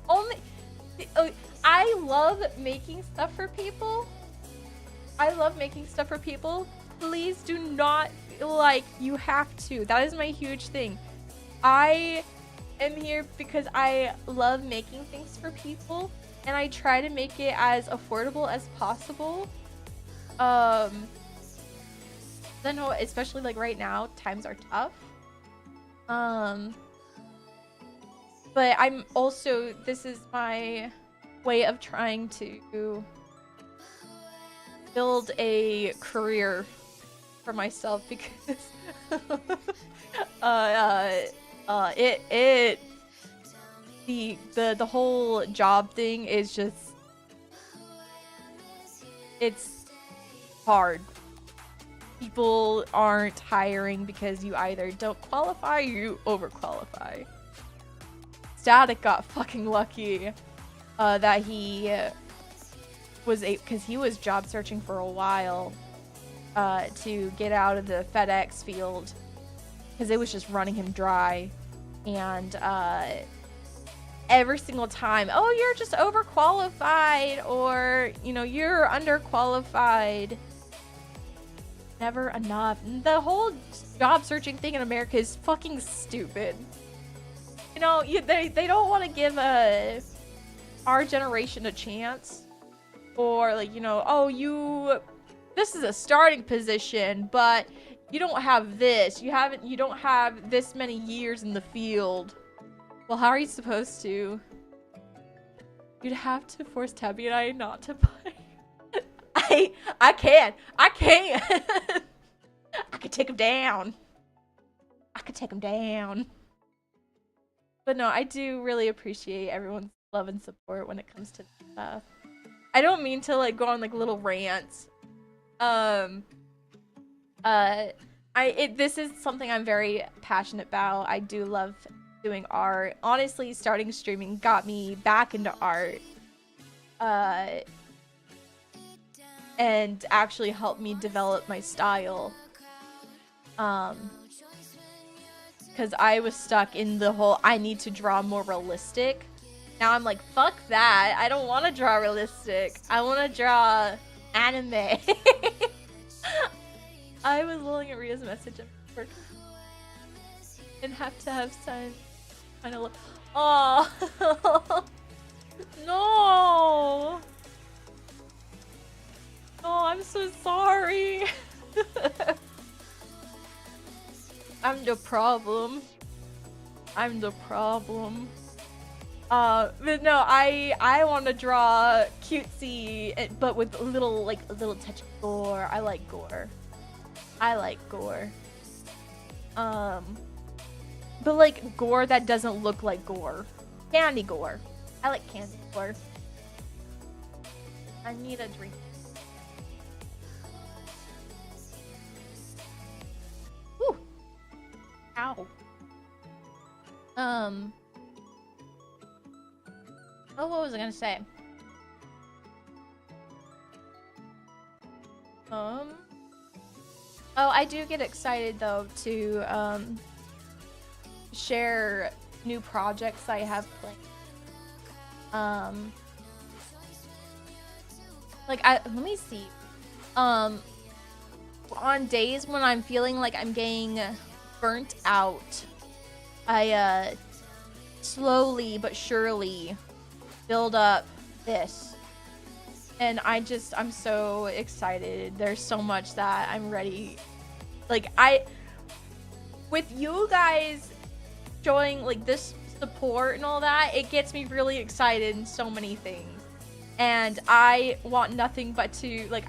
Speaker 1: Only, I love making stuff for people. I love making stuff for people. Please do not feel like you have to. That is my huge thing. I am here because I love making things for people, and I try to make it as affordable as possible. I know, especially like right now, times are tough. But I'm also, this is my way of trying to build a career for myself, because the whole job thing is just, it's hard. People aren't hiring because you either don't qualify or you overqualify. Static got fucking lucky that he was because he was job searching for a while to get out of the FedEx field, because it was just running him dry. And every single time, oh, you're just overqualified, or, you know, you're underqualified. Never enough. The whole job searching thing in America is fucking stupid. You know, they don't want to give our generation a chance, or like, you know, oh, this is a starting position, but you don't have this. You don't have this many years in the field. Well, how are you supposed to? You'd have to force Tabby and I not to buy. I can't. I could take him down. But no, I do really appreciate everyone's love and support when it comes to stuff. I don't mean to like go on like little rants. This is something I'm very passionate about. I do love doing art. Honestly, starting streaming got me back into art. And actually helped me develop my style. Because I was stuck in the whole, I need to draw more realistic. Now I'm like, fuck that. I don't want to draw realistic. I want to draw anime. I was looking at Ria's message at work. And have to have time. Kind of look. Oh. No. Oh, I'm so sorry. I'm the problem. But no, I want to draw cutesy, but with a little touch of gore. I like gore. But like gore that doesn't look like gore. Candy gore. I like candy gore. I need a drink.
Speaker 3: Oh, what was I gonna say? Oh, I do get excited though to share new projects I have planned. Let me see. On days when I'm feeling like I'm getting burnt out, I slowly but surely build up this. And I'm so excited. There's so much that I'm ready. Like, with you guys showing like this support and all that, it gets me really excited in so many things. And I want nothing but to, like,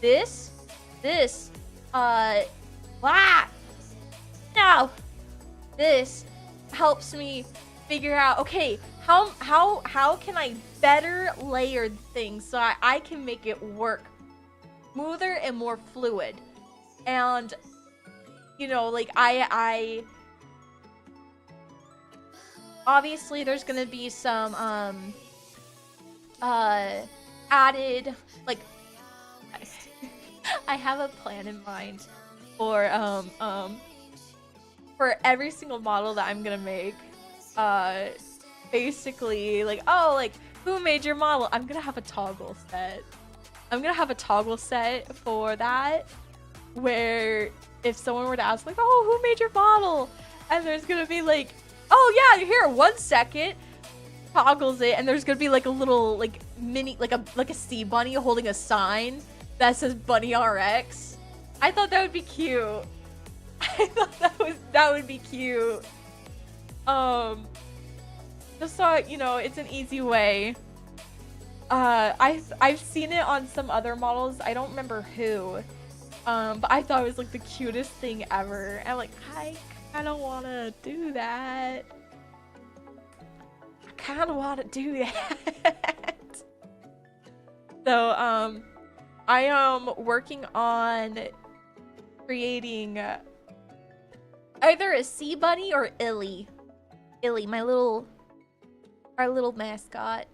Speaker 3: this helps me figure out, okay, how can I better layer things so I can make it work smoother and more fluid. And you know, like, I obviously there's gonna be some added, like, I have a plan in mind for every single model that I'm gonna make. Basically, like, oh, like, who made your model? I'm gonna have a toggle set. I'm gonna have a toggle set for that, where if someone were to ask, like, oh, who made your model? And there's gonna be like, oh yeah, here, 1 second, toggles it, and there's gonna be like a little, like, mini, like a sea bunny holding a sign that says Bunny RX. I thought that would be cute. I thought that would be cute. Just so, you know, it's an easy way. I've seen it on some other models. I don't remember who. But I thought it was like the cutest thing ever. And like, I kind of want to do that. I kind of want to do that. So, I am working on creating either a sea bunny or Illy. Illy, our little mascot.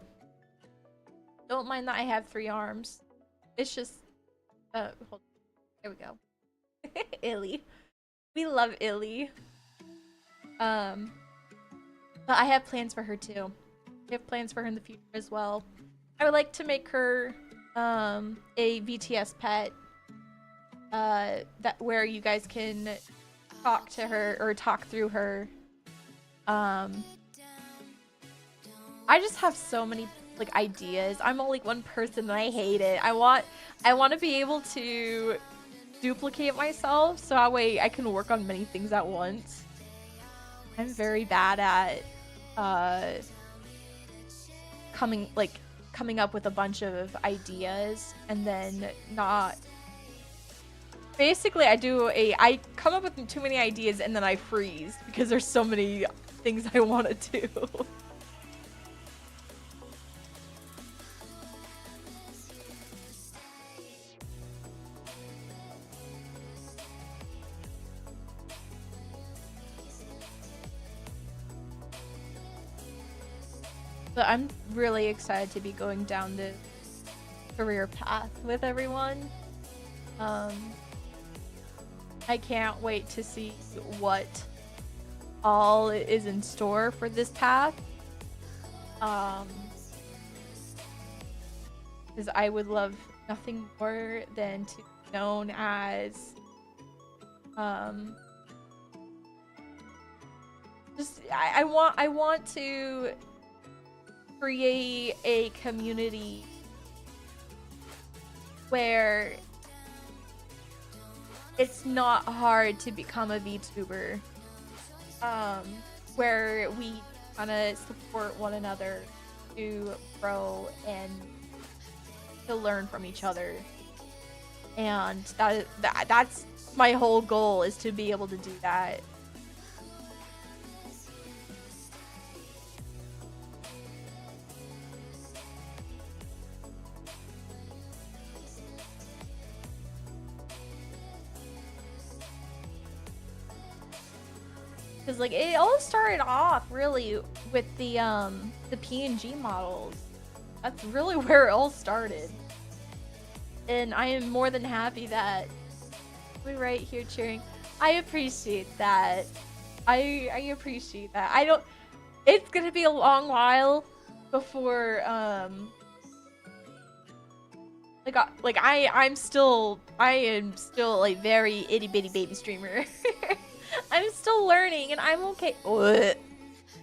Speaker 3: Don't mind that I have 3 arms. It's just, hold on. There we go. Illy. We love Illy. But I have plans for her too. I have plans for her in the future as well. I would like to make her a VTS pet. Where you guys can talk to her or talk through her. I just have so many, like, ideas. I'm only one person and I hate it. I want to be able to duplicate myself so that way I can work on many things at once. I'm very bad at coming up with a bunch of ideas and then not. Basically, I come up with too many ideas and then I freeze because there's so many things I want to do. But I'm really excited to be going down this career path with everyone. I can't wait to see what all is in store for this path. Because I would love nothing more than to be known as I want to create a community where it's not hard to become a VTuber, where we kind of support one another to grow and to learn from each other. And that's my whole goal, is to be able to do that. Because like it all started off really with the PNG models. That's really where it all started. And I am more than happy that we're right here cheering. I appreciate that. I appreciate that. I don't. It's gonna be a long while before I am still a very itty bitty baby streamer. I'm still learning and I'm okay. Why'd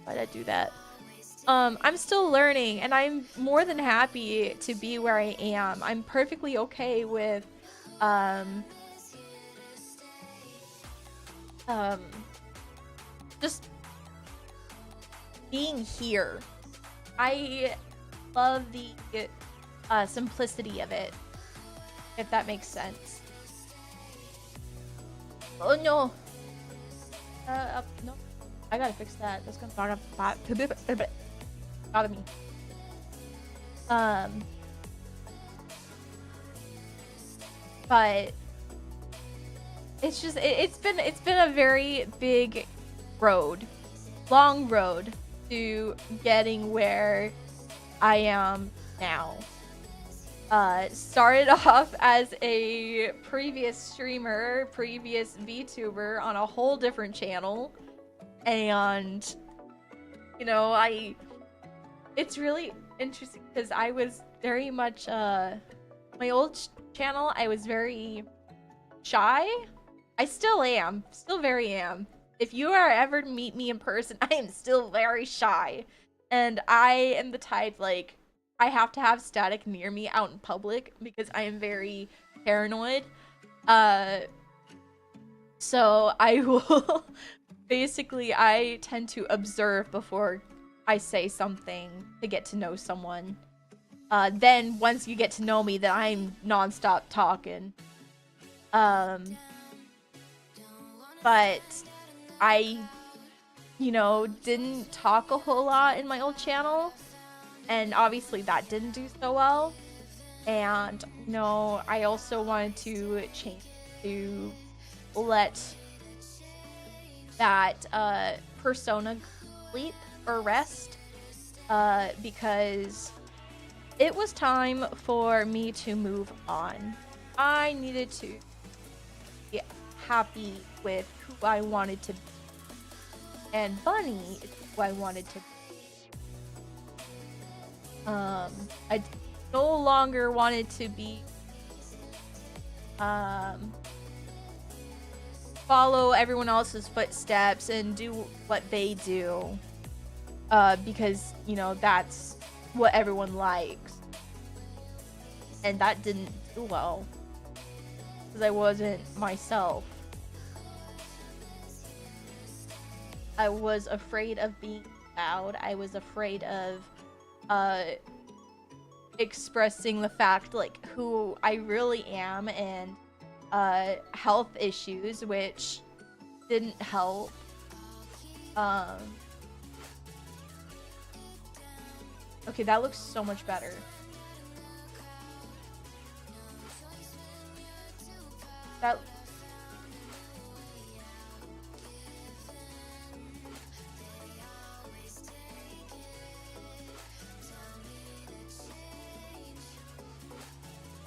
Speaker 3: I do that? I'm still learning and I'm more than happy to be where I am. I'm perfectly okay with just being here. I love the simplicity of it, if that makes sense. Oh no. No. I gotta fix that. That's gonna bother me. But it's just it's been a very big road, long road to getting where I am now. Started off as a previous streamer, previous VTuber on a whole different channel, and you know, it's really interesting because I was very much my old channel, I was very shy. I still am, still very am. If you are ever to meet me in person, I am still very shy, and I am the type like I have to have static near me out in public because I am very paranoid. So I will basically I tend to observe before I say something to get to know someone. Then once you get to know me, then I'm nonstop talking. But I, you know, didn't talk a whole lot in my old channel. And obviously that didn't do so well. And, you know, I also wanted to change to let that persona sleep or rest. Because it was time for me to move on. I needed to be happy with who I wanted to be. And Bunny is who I wanted to be. I no longer wanted to be follow everyone else's footsteps and do what they do, because you know that's what everyone likes, and that didn't do well because I wasn't myself. I was afraid of being loud. I was afraid of expressing the fact like who I really am, and health issues, which didn't help. Okay, that looks so much better. That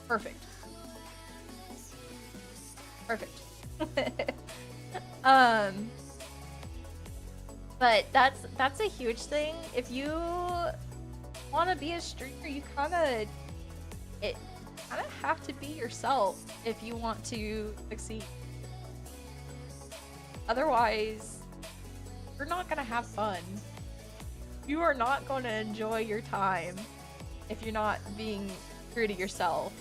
Speaker 3: perfect. Perfect. But that's a huge thing. If you want to be a streamer, you kind of have to be yourself if you want to succeed. Otherwise, you're not gonna have fun. You are not going to enjoy your time if you're not being true to yourself.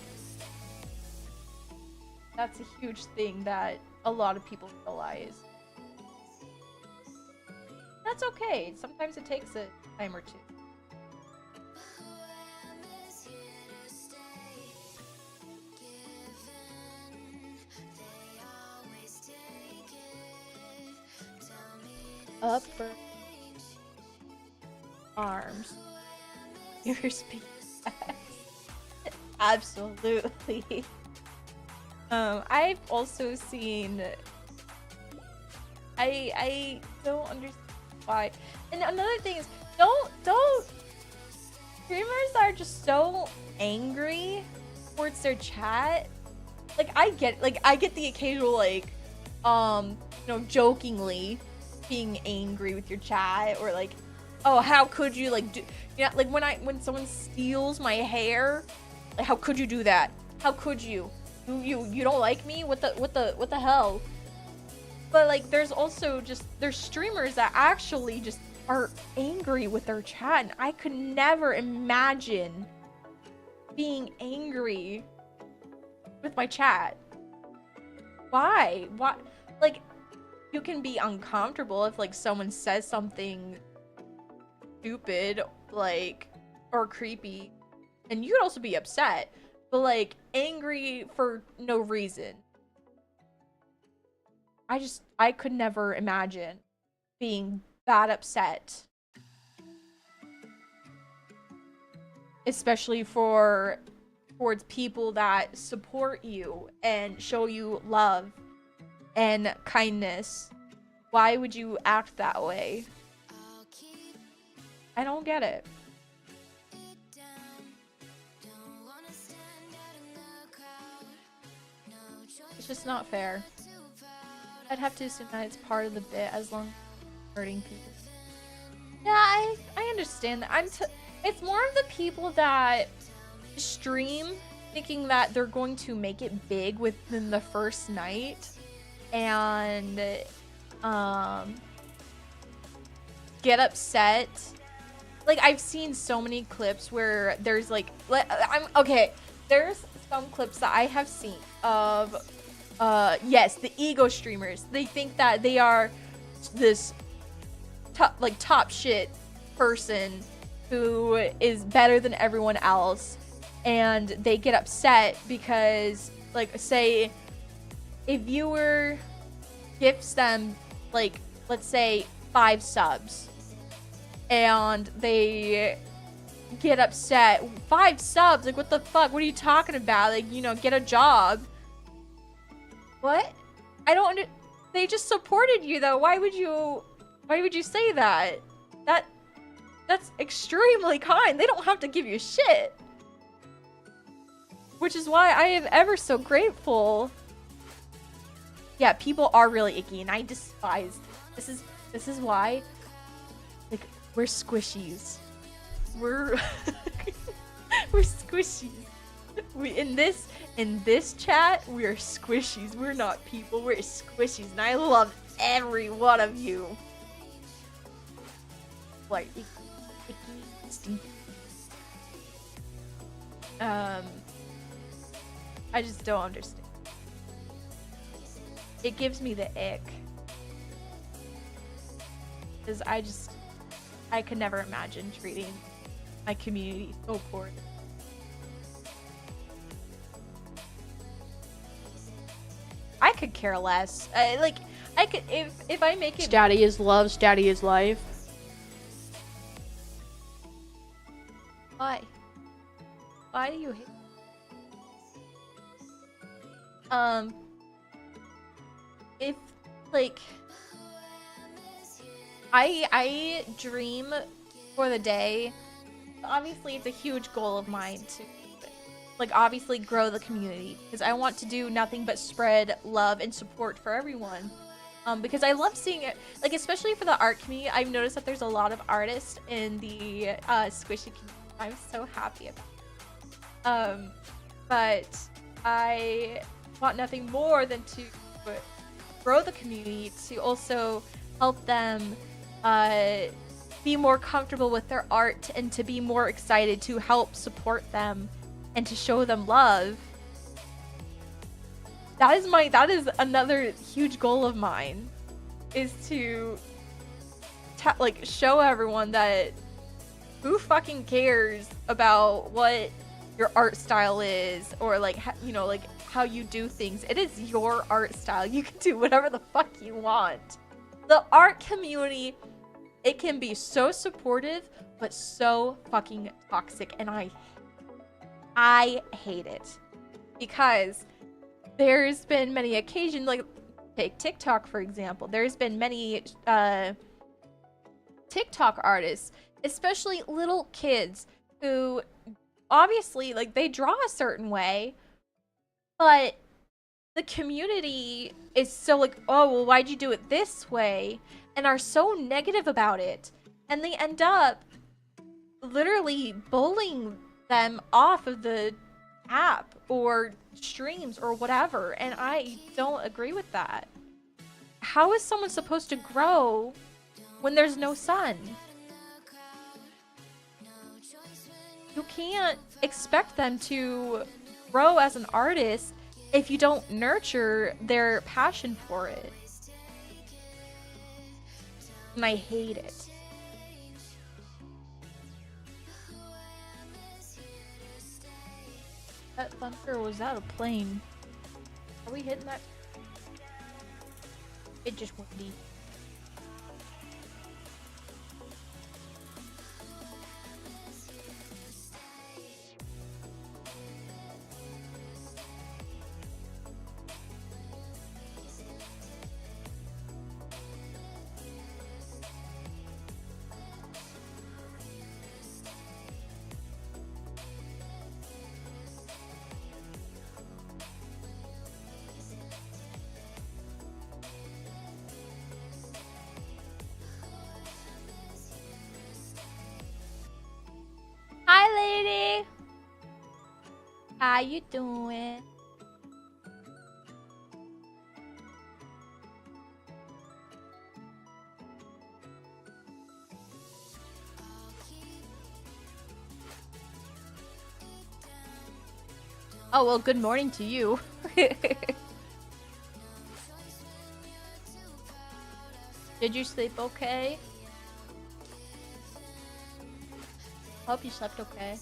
Speaker 3: That's a huge thing that a lot of people realize. That's okay. Sometimes it takes a time or two. Upper arms. Your speed. Absolutely. I've also seen I don't understand why. And another thing is, don't streamers are just so angry towards their chat. Like I get the occasional like jokingly being angry with your chat, or like, oh, how could you like do, like when someone steals my hair, like how could you do that? How could you? You don't like me? What the hell? But like there's streamers that actually just are angry with their chat, and I could never imagine being angry with my chat. Why? Like, you can be uncomfortable if like someone says something stupid, like, or creepy, and you could also be upset, but like angry for no reason. I could never imagine being that upset. Especially towards people that support you and show you love and kindness. Why would you act that way? I don't get it. It's just not fair. I'd have to assume that it's part of the bit, as long as it's hurting people. Yeah, I understand that. It's more of the people that stream thinking that they're going to make it big within the first night and get upset. Like, I've seen so many clips where there's like, there's some clips that I have seen of yes, the ego streamers. They think that they are this top shit person who is better than everyone else, and they get upset because, like, say a viewer gifts them, like, let's say 5 subs, and they get upset. 5 subs? Like, what the fuck? What are you talking about? Like, get a job. What? I don't they just supported you, though. Why would you say that? That's extremely kind. They don't have to give you shit. Which is why I am ever so grateful. Yeah, people are really icky, and I despise. This is why, like, we're squishies. We're we're squishies. In this chat, we are squishies. We're not people. We're squishies, and I love every one of you. Like, icky, stinky. I just don't understand. It gives me the ick. Because I could never imagine treating my community so poorly. I could care less. I could, if I make it.
Speaker 1: Daddy is love, Daddy is life.
Speaker 3: Why? Why do you hate? If, like, I dream for the day. Obviously, it's a huge goal of mine to, like, obviously grow the community, because I want to do nothing but spread love and support for everyone. Because I love seeing it, like, especially for the art community. I've noticed that there's a lot of artists in the squishy community. I'm so happy about it. But I want nothing more than to grow the community, to also help them be more comfortable with their art, and to be more excited to help support them and to show them love. That is another huge goal of mine, is to like show everyone that who fucking cares about what your art style is, or like like how you do things. It is your art style. You can do whatever the fuck you want. The art community, it can be so supportive, but so fucking toxic, and I hate it, because there's been many occasions, like, take TikTok, for example. There's been many TikTok artists, especially little kids, who obviously, like, they draw a certain way, but the community is so like, oh, well, why'd you do it this way? And are so negative about it. And they end up literally bullying them off of the app or streams or whatever. And I don't agree with that. How is someone supposed to grow when there's no sun? You can't expect them to grow as an artist if you don't nurture their passion for it. And I hate it. That thunder, was that a plane? Are we hitting that? It just windy. Hi, lady. How you doing? Oh, well, good morning to you. Did you sleep okay? Hope you slept okay.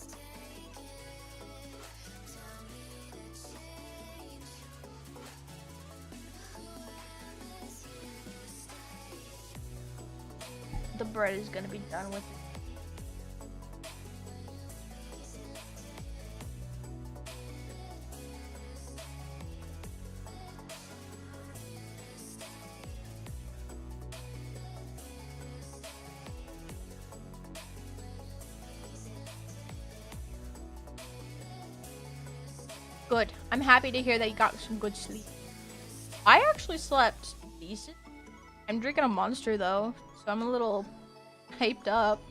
Speaker 3: The bread is gonna be done with. Good. I'm happy to hear that you got some good sleep. I actually slept decent. I'm drinking a Monster though, so I'm a little hyped up.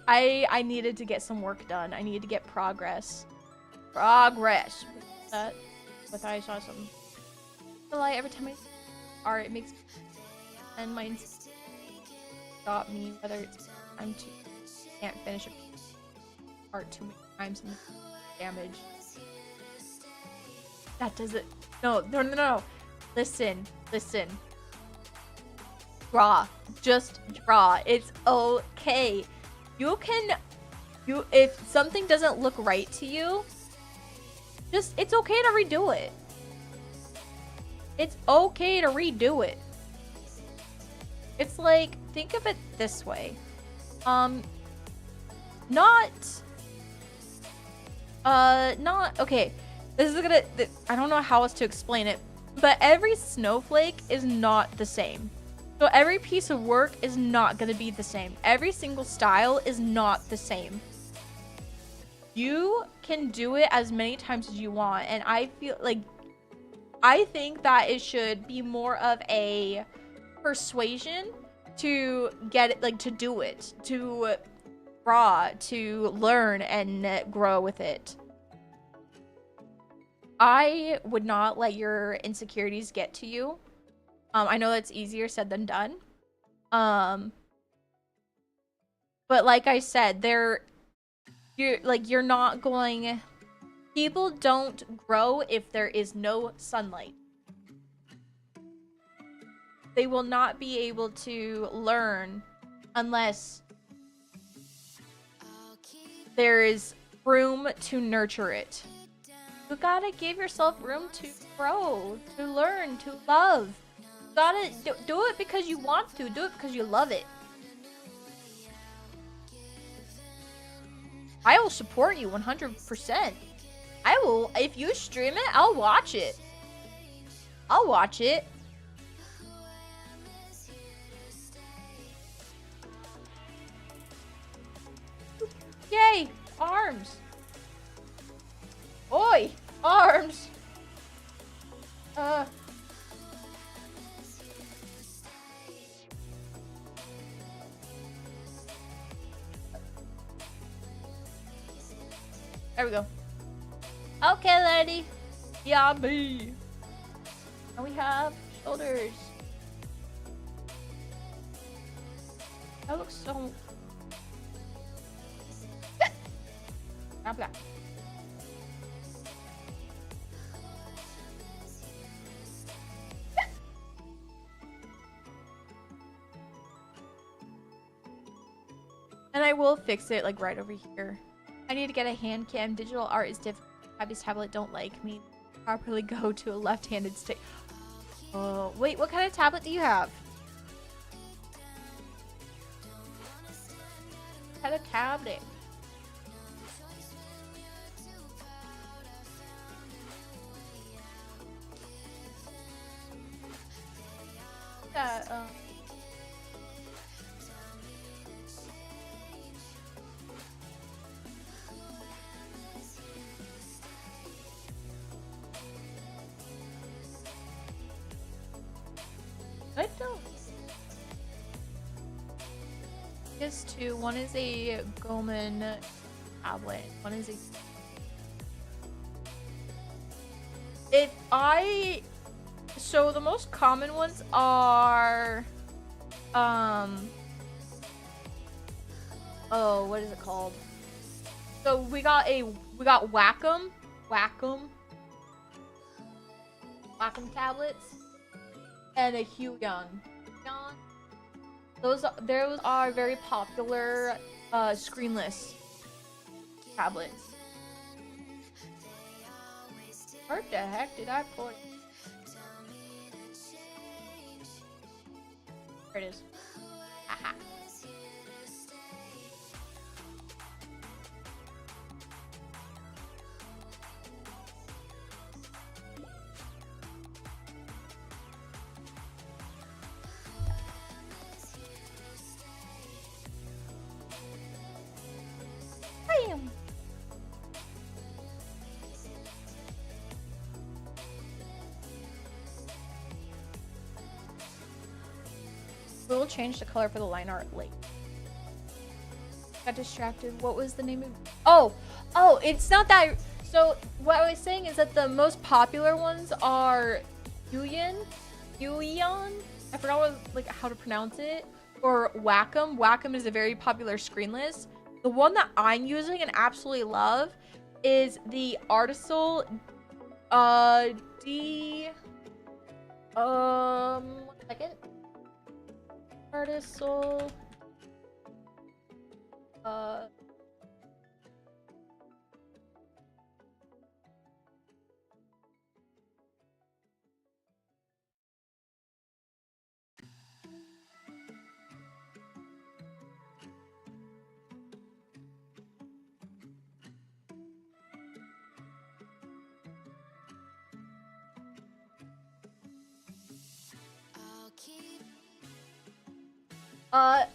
Speaker 3: I needed to get some work done. I needed to get progress. Progress. But I saw some light every time I art. It makes and mine stop me whether it's time to can't finish it art too many times and damage. That doesn't. No. Listen. Draw. Just draw. It's okay. If something doesn't look right to you, it's okay to redo it. It's okay to redo it. It's like, think of it this way. Okay. This is I don't know how else to explain it, but every snowflake is not the same. So every piece of work is not going to be the same. Every single style is not the same. You can do it as many times as you want, and I think that it should be more of a persuasion to get it, like, to do it, to draw, to learn and grow with it. I would not let your insecurities get to you. I know that's easier said than done. But like I said, you're not going. People don't grow if there is no sunlight. They will not be able to learn unless there is room to nurture it. You gotta give yourself room to grow, to learn, to love. You gotta do it because you want to. Do it because you love it. I will support you 100%. I will. If you stream it, I'll watch it. I'll watch it. Yay! Arms! Oi! Arms! There we go. Okay, lady. Yummy. And we have shoulders. That looks so... Not black. And I will fix it like right over here. I need to get a hand cam. Digital art is difficult. Abby's tablet don't like me. Properly go to a left-handed stick. Oh, wait, what kind of tablet do you have? What kind of tablet? That, I don't. There's two. One is a Goman tablet. One is a. So the most common ones are, oh, what is it called? So we got Wacom tablets. And a Huion. Those are very popular screenless tablets. Where the heck did I put it? There it is. Haha. Bam. We will change the color for the line art late. Got distracted. What was the name of... Oh, it's not that... So what I was saying is that the most popular ones are Huion. I forgot how to pronounce it. Or Wacom. Wacom is a very popular screenless. The one that I'm using and absolutely love is the Artisol one second. Artisol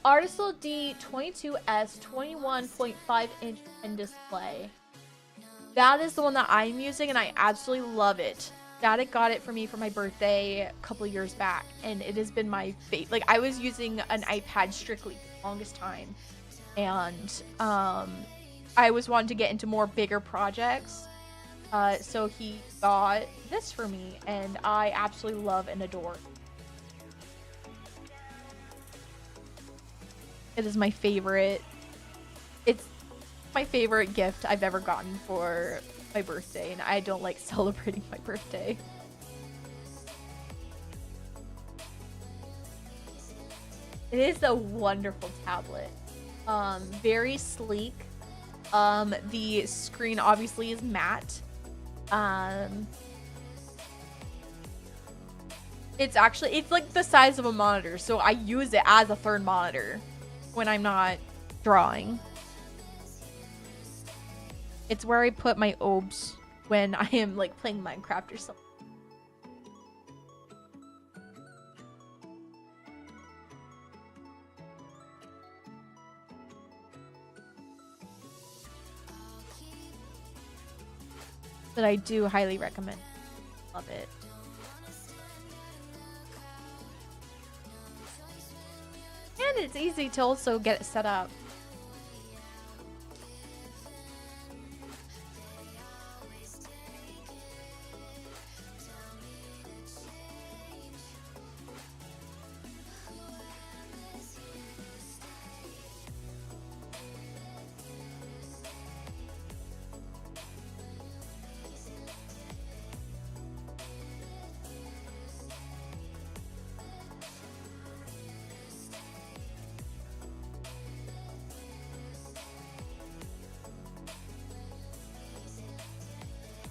Speaker 3: Artisol D22S 21.5 inch pen display. That is the one that I'm using and I absolutely love it. Static got it for me for my birthday a couple of years back and it has been my favorite. Like I was using an iPad strictly for the longest time and I was wanting to get into more bigger projects. So he got this for me and I absolutely love and adore it. It is my favorite. It's my favorite gift I've ever gotten for my birthday, and I don't like celebrating my birthday. It is a wonderful tablet. Very sleek. The screen obviously is matte. It's like the size of a monitor, so I use it as a third monitor when I'm not drawing. It's where I put my obs when I am like playing Minecraft or something. But I do highly recommend. Love it. And it's easy to also get it set up.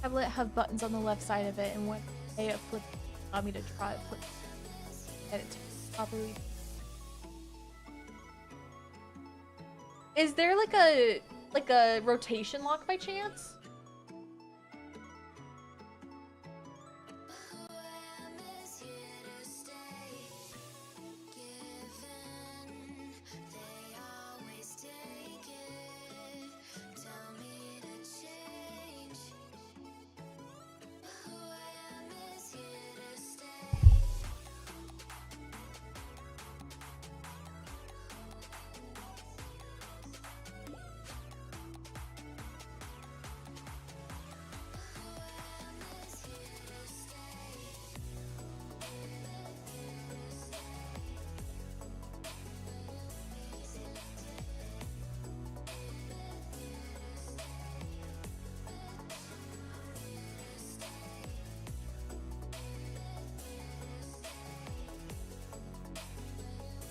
Speaker 3: Tablet have buttons on the left side of it, and when I flip, allow me to try it, flip, get it properly. Is there like a rotation lock by chance?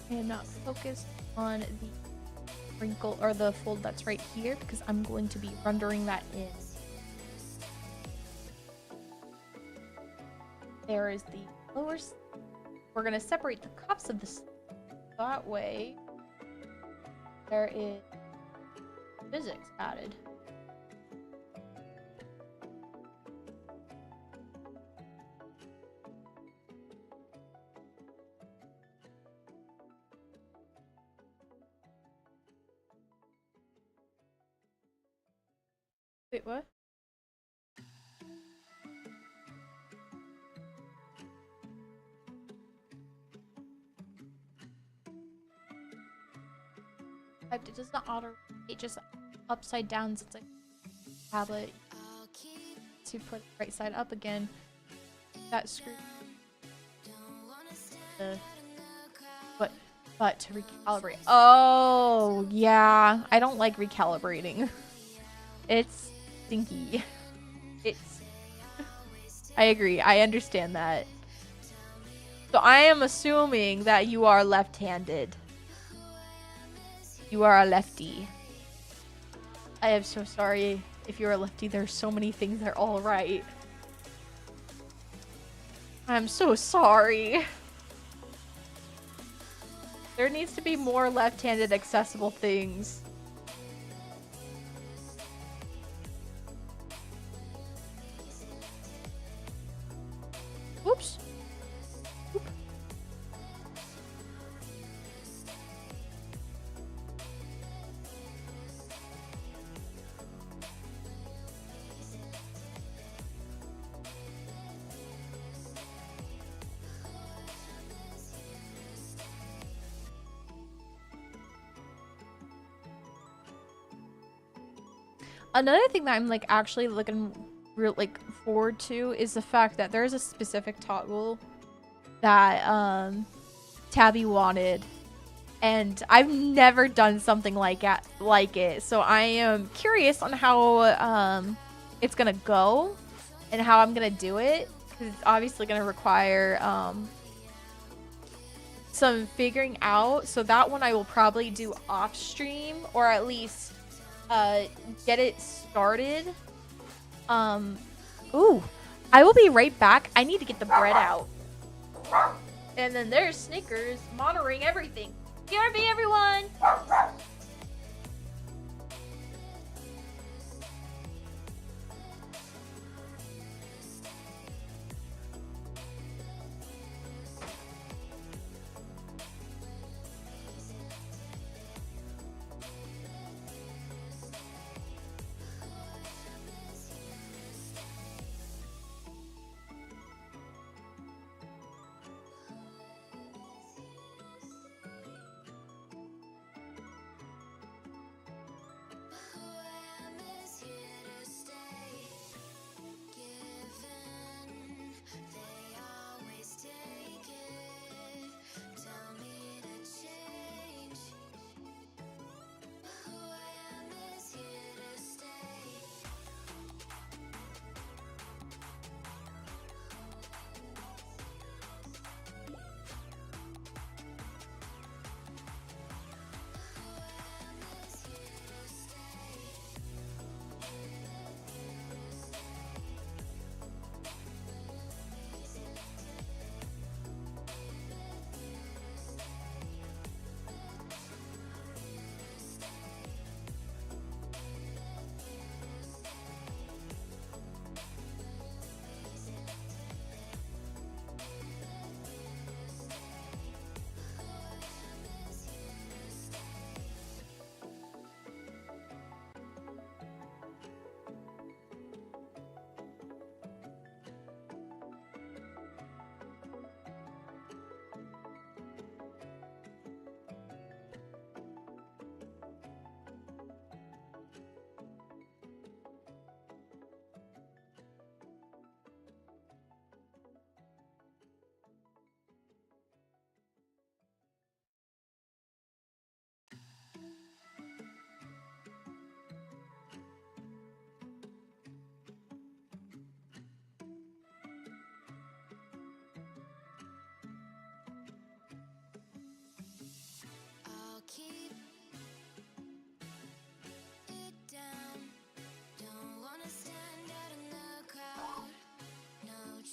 Speaker 3: And not focus on the wrinkle or the fold that's right here, because I'm going to be rendering that in. There is the lower. We're going to separate the cups of this that way. There is physics added. Wait, what? It does not auto. It just upside down. So it's like tablet to put right side up again. That screw. But to recalibrate. Oh yeah, I don't like recalibrating. It's stinky. It's. I agree. I understand that. So I am assuming that you are left-handed. You are a lefty. I am so sorry if you're a lefty. There's so many things that are all right. I'm so sorry. There needs to be more left-handed accessible things. Oops. Oop. Another thing that I'm like actually looking forward to is the fact that there's a specific toggle that Tabby wanted, and I've never done something like it. So I am curious on how it's gonna go and how I'm gonna do it, because it's obviously gonna require some figuring out. So that one I will probably do off stream, or at least get it started. Ooh, I will be right back. I need to get the bread out. And then there's Snickers monitoring everything. BRB, everyone!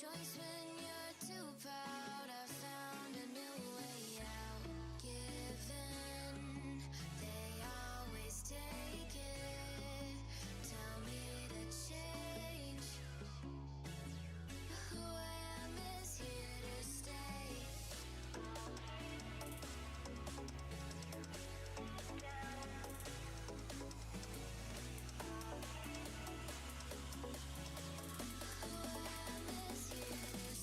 Speaker 4: choice when you're too proud. I found a new way out. Given, they always take it. Tell me to change. Who I am is here to stay. Who I am is here to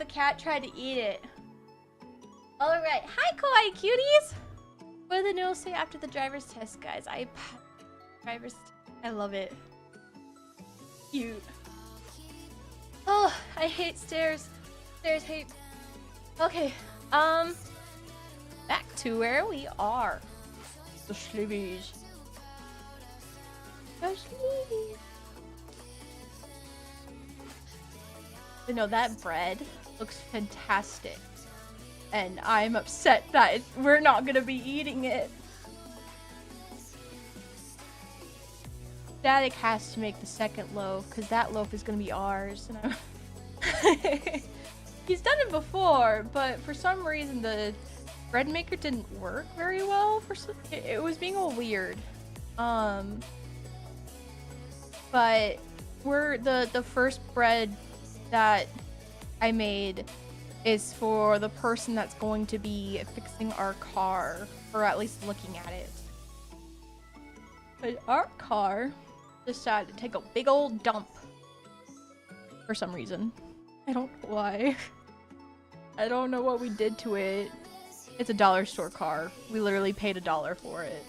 Speaker 3: the cat tried to eat it. Alright. Hi, kawaii cuties! What did the noodles say after the driver's test, guys? I love it. Cute. Oh, I hate stairs. Stairs hate. Okay, back to where we are. The Schlibies. The Schlibies. But no, that bread looks fantastic. And I'm upset that we're not gonna be eating it. Static has to make the second loaf, because that loaf is gonna be ours. And he's done it before, but for some reason the bread maker didn't work very well. It was being all weird. But the first bread that I made is for the person that's going to be fixing our car, or at least looking at it. But our car decided to take a big old dump for some reason. I don't know why. I don't know what we did to it. It's a dollar store car. We literally paid $1 for it.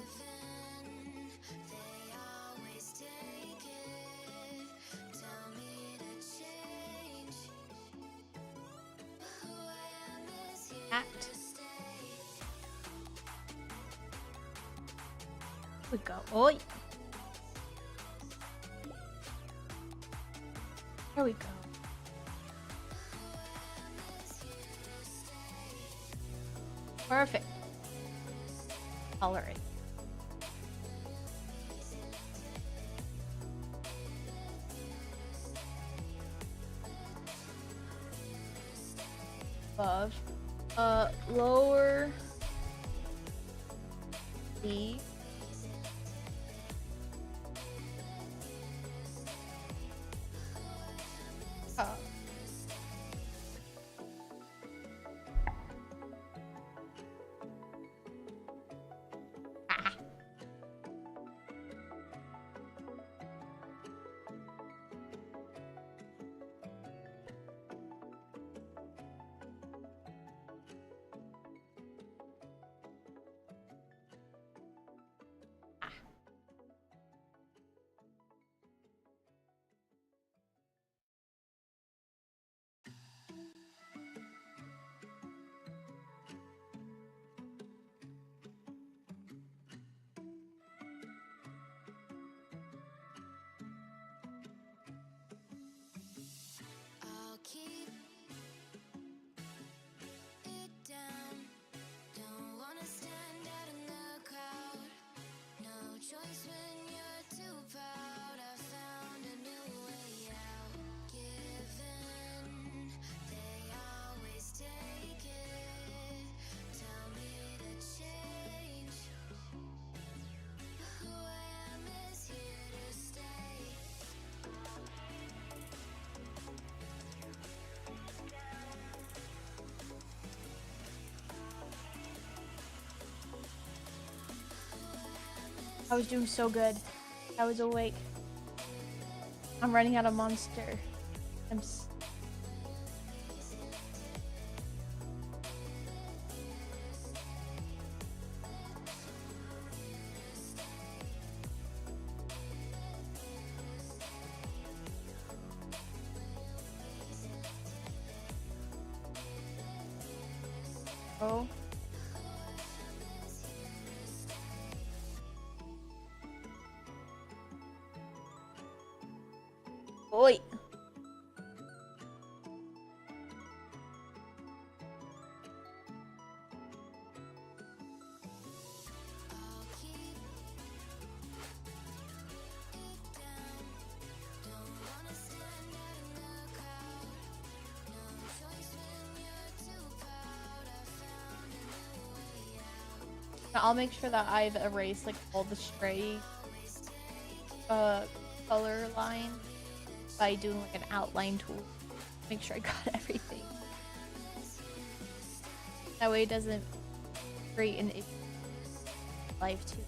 Speaker 3: Act. Here we go. Oi. There we go. Perfect. Color it. Above. Lower. D. Up.
Speaker 4: I'll keep it down. Don't wanna stand out in the crowd. No choice when you're too proud. I found a new way out. Given they always take it. Tell me to change. Who I am is here to stay.
Speaker 3: I was doing so good. I was awake. I'm running out of monster. Oh. Oi.
Speaker 4: I'll keep it down. Don't wanna stand out in the crowd. No choice when you're too proud. I found a new way out.
Speaker 3: I'll make sure that I've erased like all the stray color line by doing like an outline tool. Make sure I got everything. That way it doesn't create an issue in life too.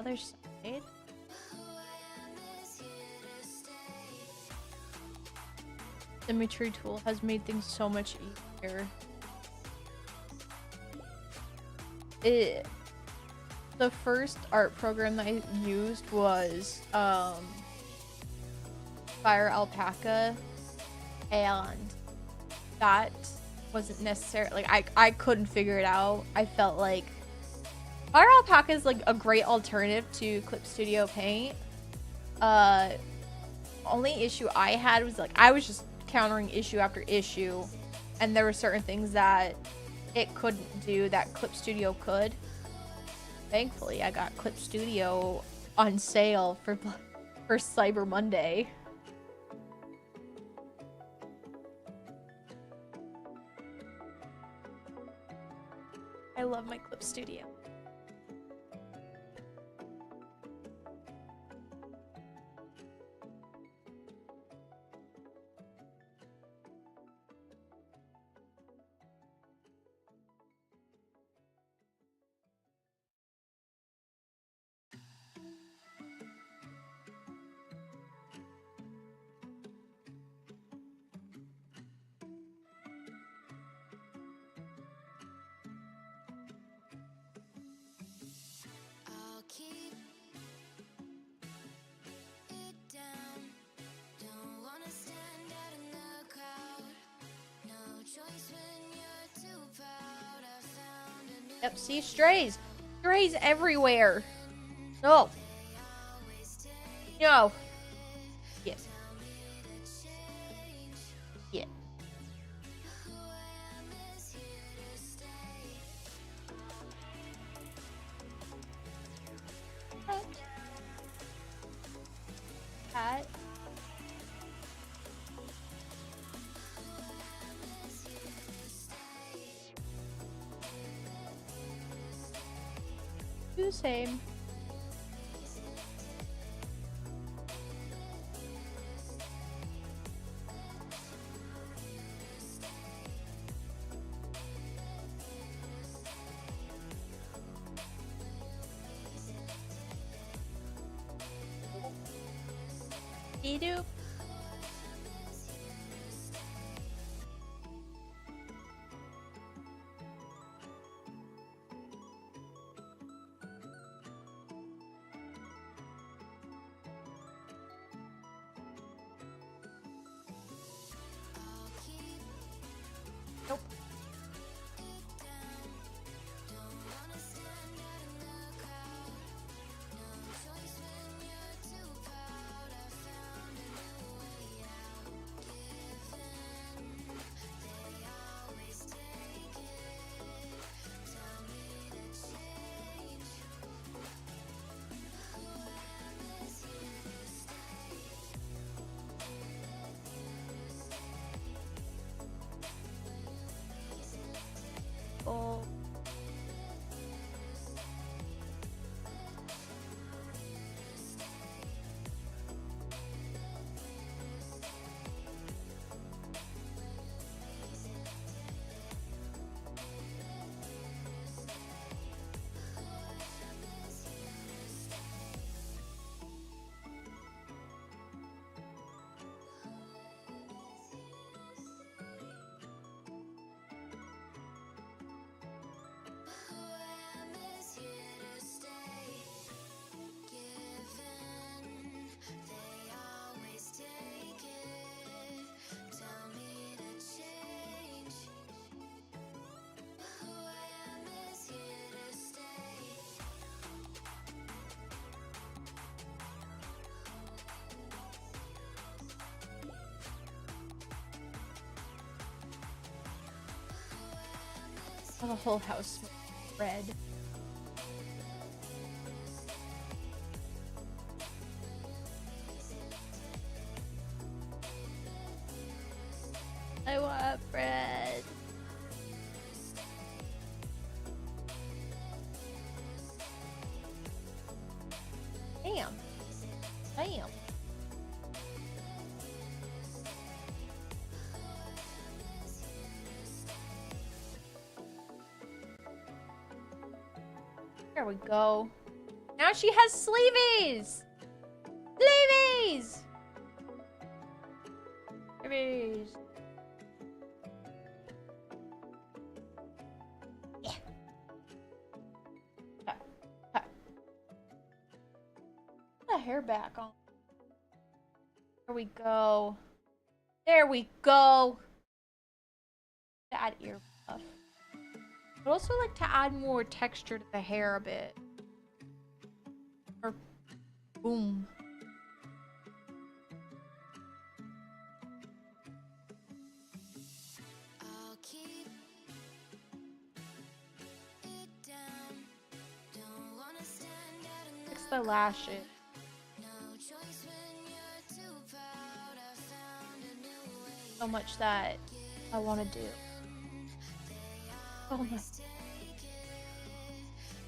Speaker 3: other side. Symmetry tool has made things so much easier. The first art program that I used was Fire Alpaca, and that wasn't necessarily like I couldn't figure it out. I felt like Fire Alpaca is like a great alternative to Clip Studio Paint. Only issue I had was like I was just countering issue after issue, and there were certain things that it couldn't do that Clip Studio could. Thankfully, I got Clip Studio on sale for Cyber Monday. I love my Clip Studio.
Speaker 4: I'll keep it down. Don't wanna stand out in the crowd. No choice when you're too proud. I found a new
Speaker 3: Yep, see, strays. Strays everywhere. No. No. Yes. Yeah.
Speaker 4: who I am is here to stay.
Speaker 3: Cat. Do the same. Edu.
Speaker 4: I'll keep
Speaker 3: Nope.
Speaker 4: it down. Don't wanna stand out in the crowd. No choice when you're too proud. I found a new way out. Given they always take it. Tell me to change. Who I am is here to stay.
Speaker 3: Oh.
Speaker 4: Who I am is here to stay. Given they always take it. Tell me to change. Who I am is here to stay.
Speaker 3: Oh, the whole house red. I want bread. Damn. Damn. There we go. Now she has sleeveys! Sleeveys! Sleeveys. Yeah. Put the hair back on. There we go. There we go. Add ear puff. I'd also like to add more texture to the hair a bit. Or boom.
Speaker 4: I'll keep it down. Don't wanna stand out in
Speaker 3: Fix the lashes.
Speaker 4: no choice when you're too proud. I found a new way.
Speaker 3: So much that I want to do. Oh my.
Speaker 4: Take it.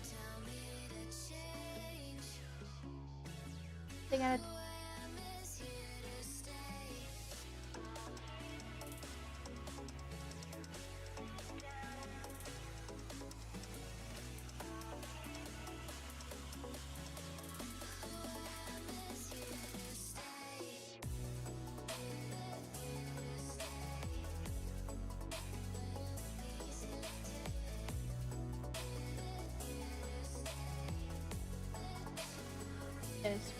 Speaker 4: Tell me to change.
Speaker 3: Thing I
Speaker 4: Who is here to stay?
Speaker 3: is.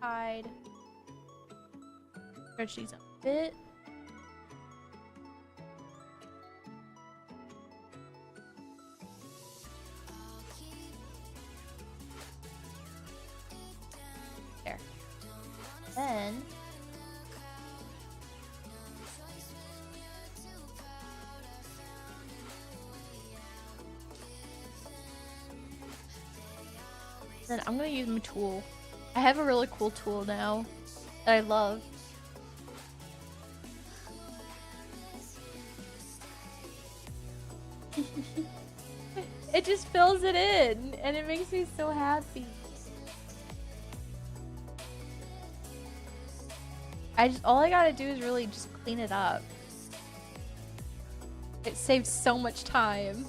Speaker 3: Hide. Stretch these up a bit. There. Then I'm gonna use my tool. I have a really cool tool now that I love. It just fills it in and it makes me so happy. All I gotta do is really just clean it up. It saves so much time.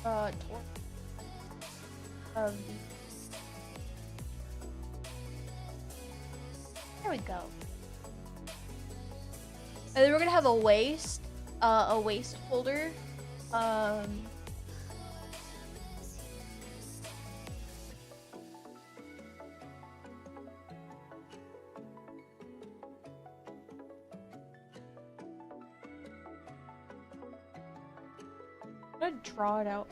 Speaker 3: Tour of the. There we go. And then we're gonna have a waist holder. I'm gonna draw it out.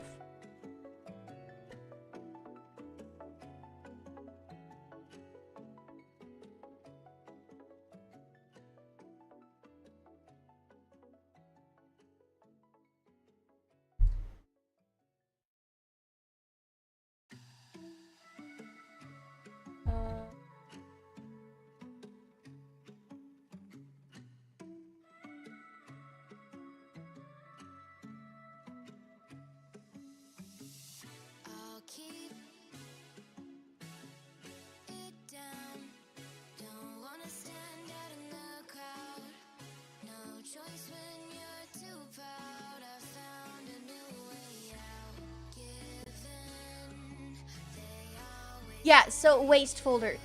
Speaker 5: Yeah, so waste folder.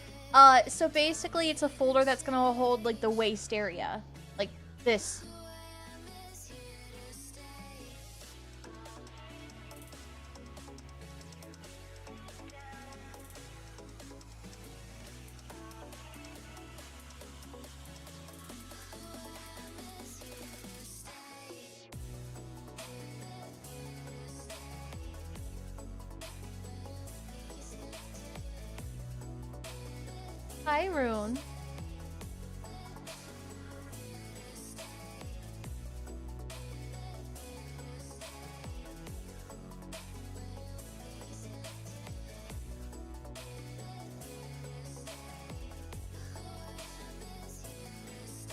Speaker 5: So basically it's a folder that's gonna hold like the waste area. Like this. Hi, Rune.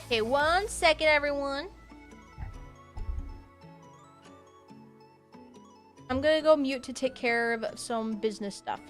Speaker 5: Okay, 1 second, everyone. I'm gonna go mute to take care of some business stuff.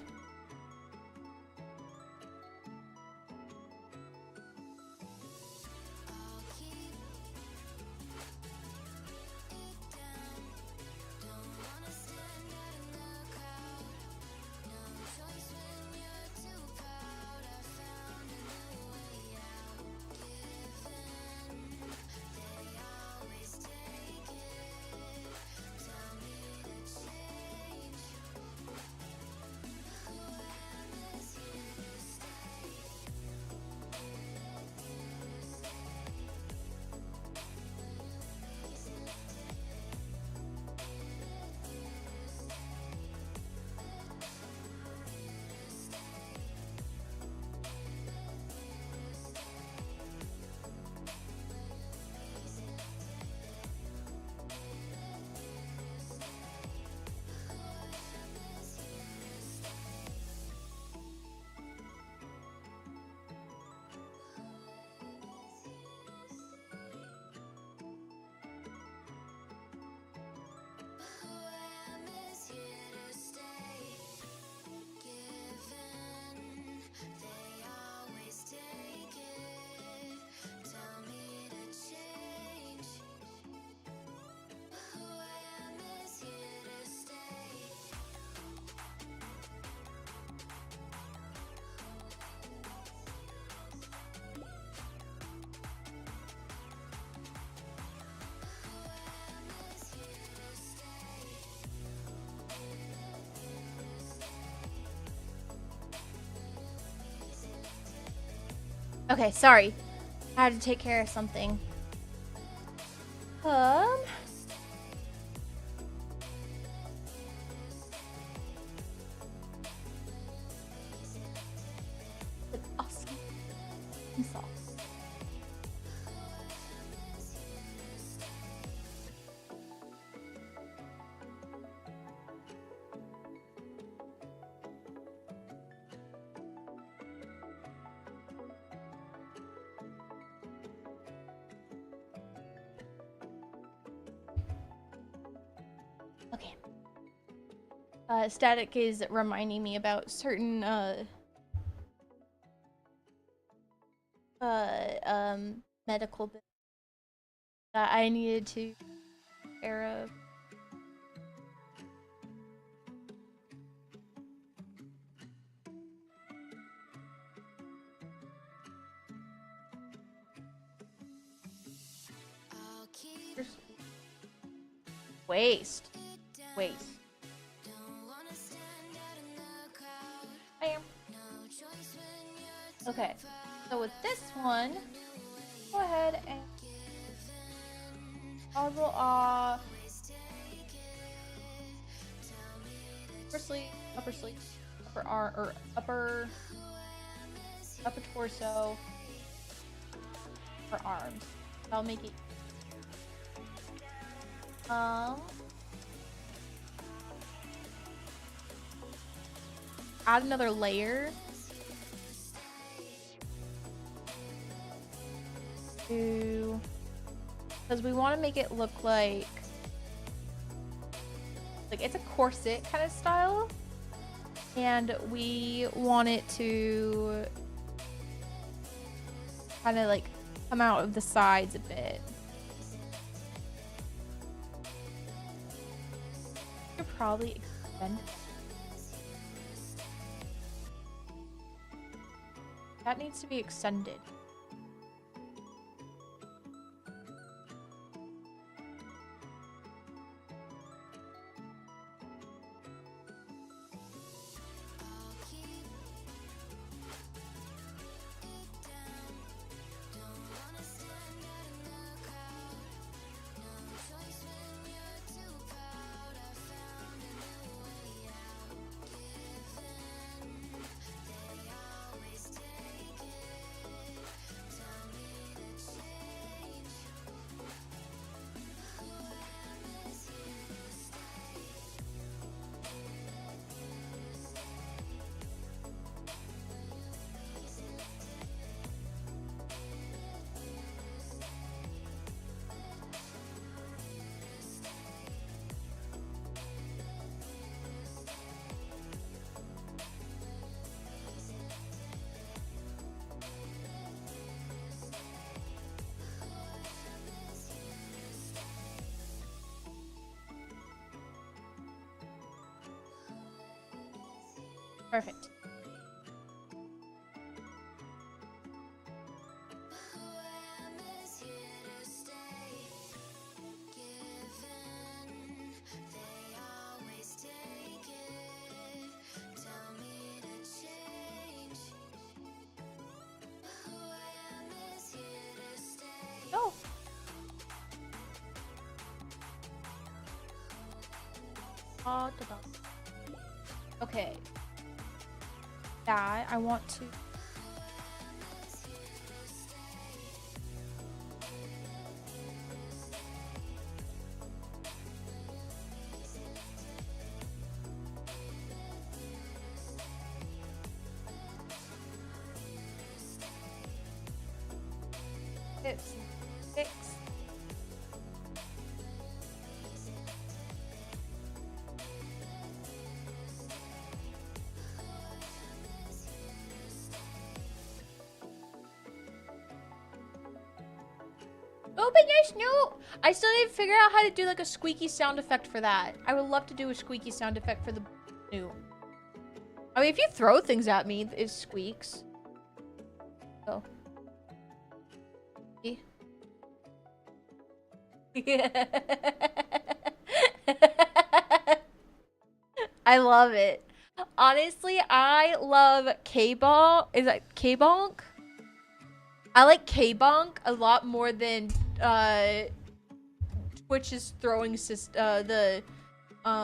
Speaker 5: Okay, sorry. I had to take care of something. Awesome. Sauce. Okay. Static is reminding me about certain medical bills that I needed to take care of. Waste. Bam. Okay, so with this one, go ahead and toggle off upper sleeve, upper arm, or upper torso, upper arms. I'll make it. Add another layer to, because we want to make it look like it's a corset kind of style, and we want it to kind of like come out of the sides a bit. Could probably extend.
Speaker 3: That needs to be extended. Perfect. No. Okay. That I want to. It's 6. Open your snoot! I still need to figure out how to do like a squeaky sound effect for that. I would love to do a squeaky sound effect for the snoot. I mean, if you throw things at me, it squeaks. So. See? I love it. Honestly, I love K-Bonk. Is that K-Bonk? I like K-Bonk a lot more than Twitch's throwing system. There's no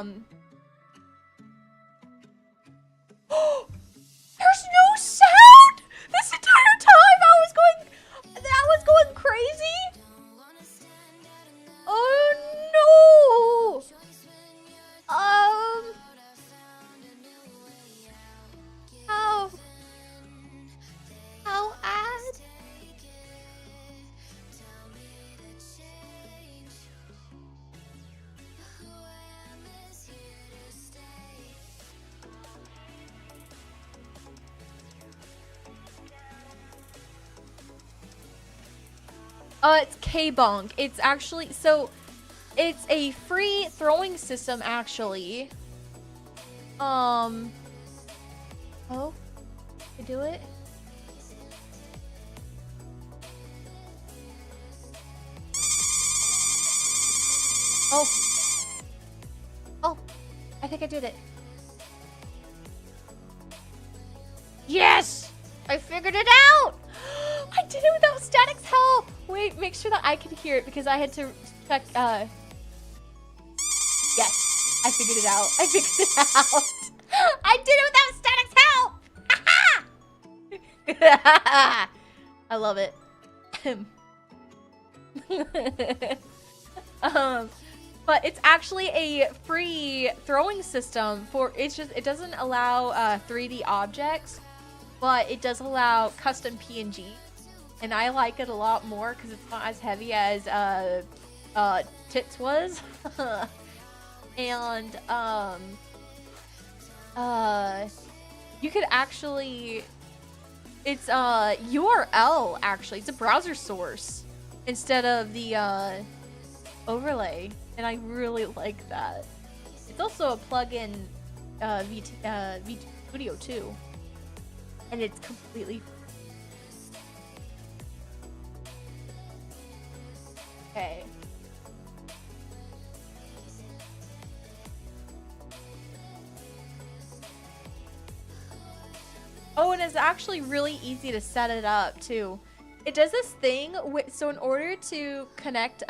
Speaker 3: sound this entire time. That was going crazy. Oh no. How odd. It's K-Bonk. It's actually, so it's a free throwing system actually. Oh, I do it. Oh, I think I did it. Yes! I figured it out! I did it without Static's help! Wait, make sure that I could hear it because I had to check, Yes, I figured it out. I figured it out. I did it without Static's help! I love it. But it's actually a free throwing system for, it doesn't allow 3D objects, but it does allow custom PNG, and I like it a lot more because it's not as heavy as Tits was. And you could actually, it's URL actually, it's a browser source instead of the overlay, and I really like that. It's also a plugin VT Studio too, and it's completely Oh, and it's actually really easy to set it up too. It does this thing so in order to connect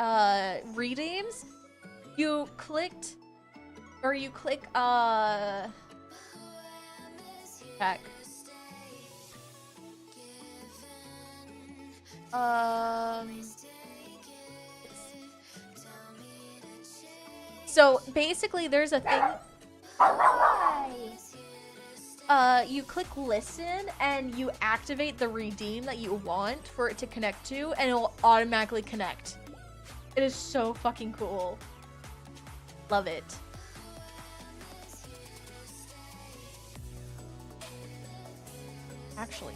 Speaker 3: redeems, you click check. So basically there's a thing. You click listen and you activate the redeem that you want for it to connect to, and it will automatically connect. It is so fucking cool. Love it. Actually.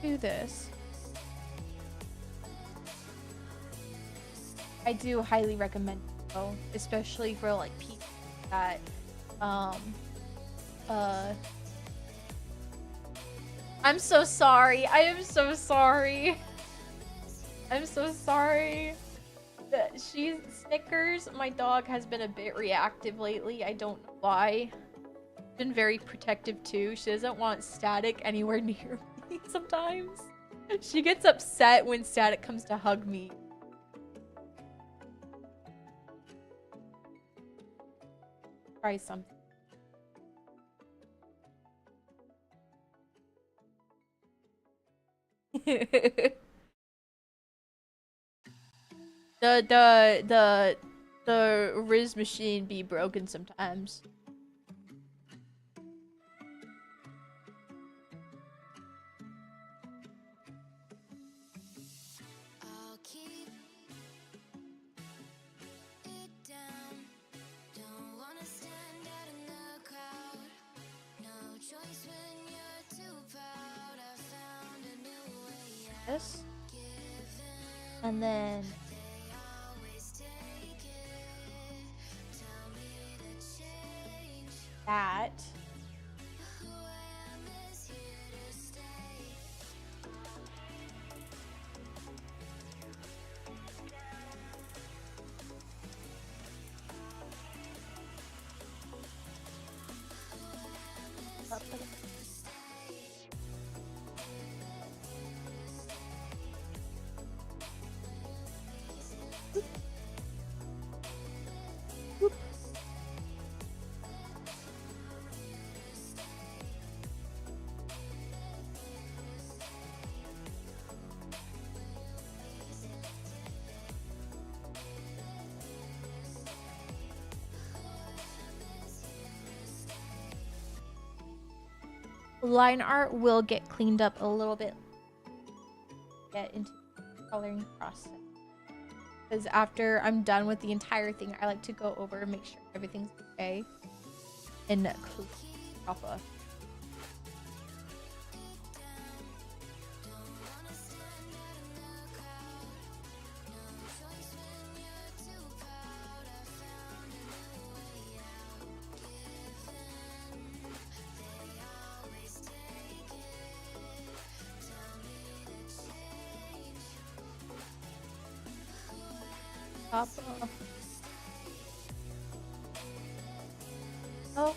Speaker 3: Do this. I do highly recommend it, though, especially for like people that I'm so sorry. I am so sorry. I'm so sorry. She's Snickers. My dog has been a bit reactive lately. I don't know why. Been very protective too. She doesn't want Static anywhere near me sometimes. She gets upset when Static comes to hug me. Try something. The Riz machine be broken sometimes.
Speaker 4: I'll keep it down. Don't wanna stand out in the crowd. No choice when you're too proud. I found a new way out.
Speaker 3: This. And then
Speaker 4: They always take it. Tell me to change.
Speaker 3: that.
Speaker 4: Who I am is here to stay.
Speaker 3: Line art will get cleaned up a little bit. Get into the coloring process. Because after I'm done with the entire thing, I like to go over and make sure everything's okay. And clean proper. Papa. Oh.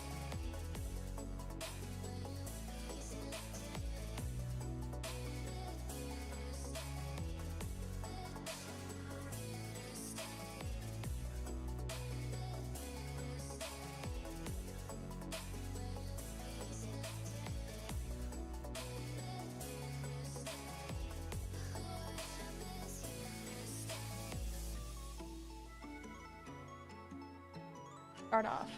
Speaker 3: Start off.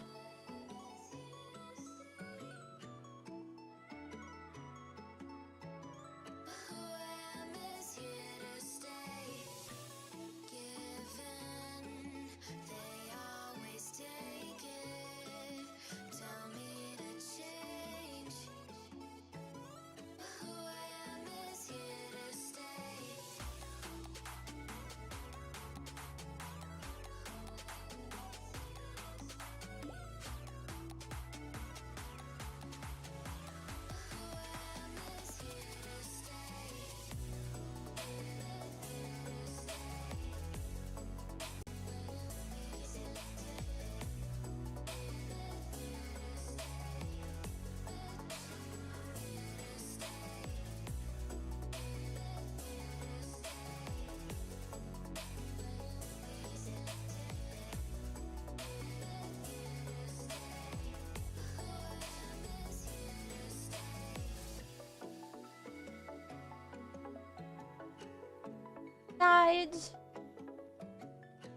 Speaker 5: sides.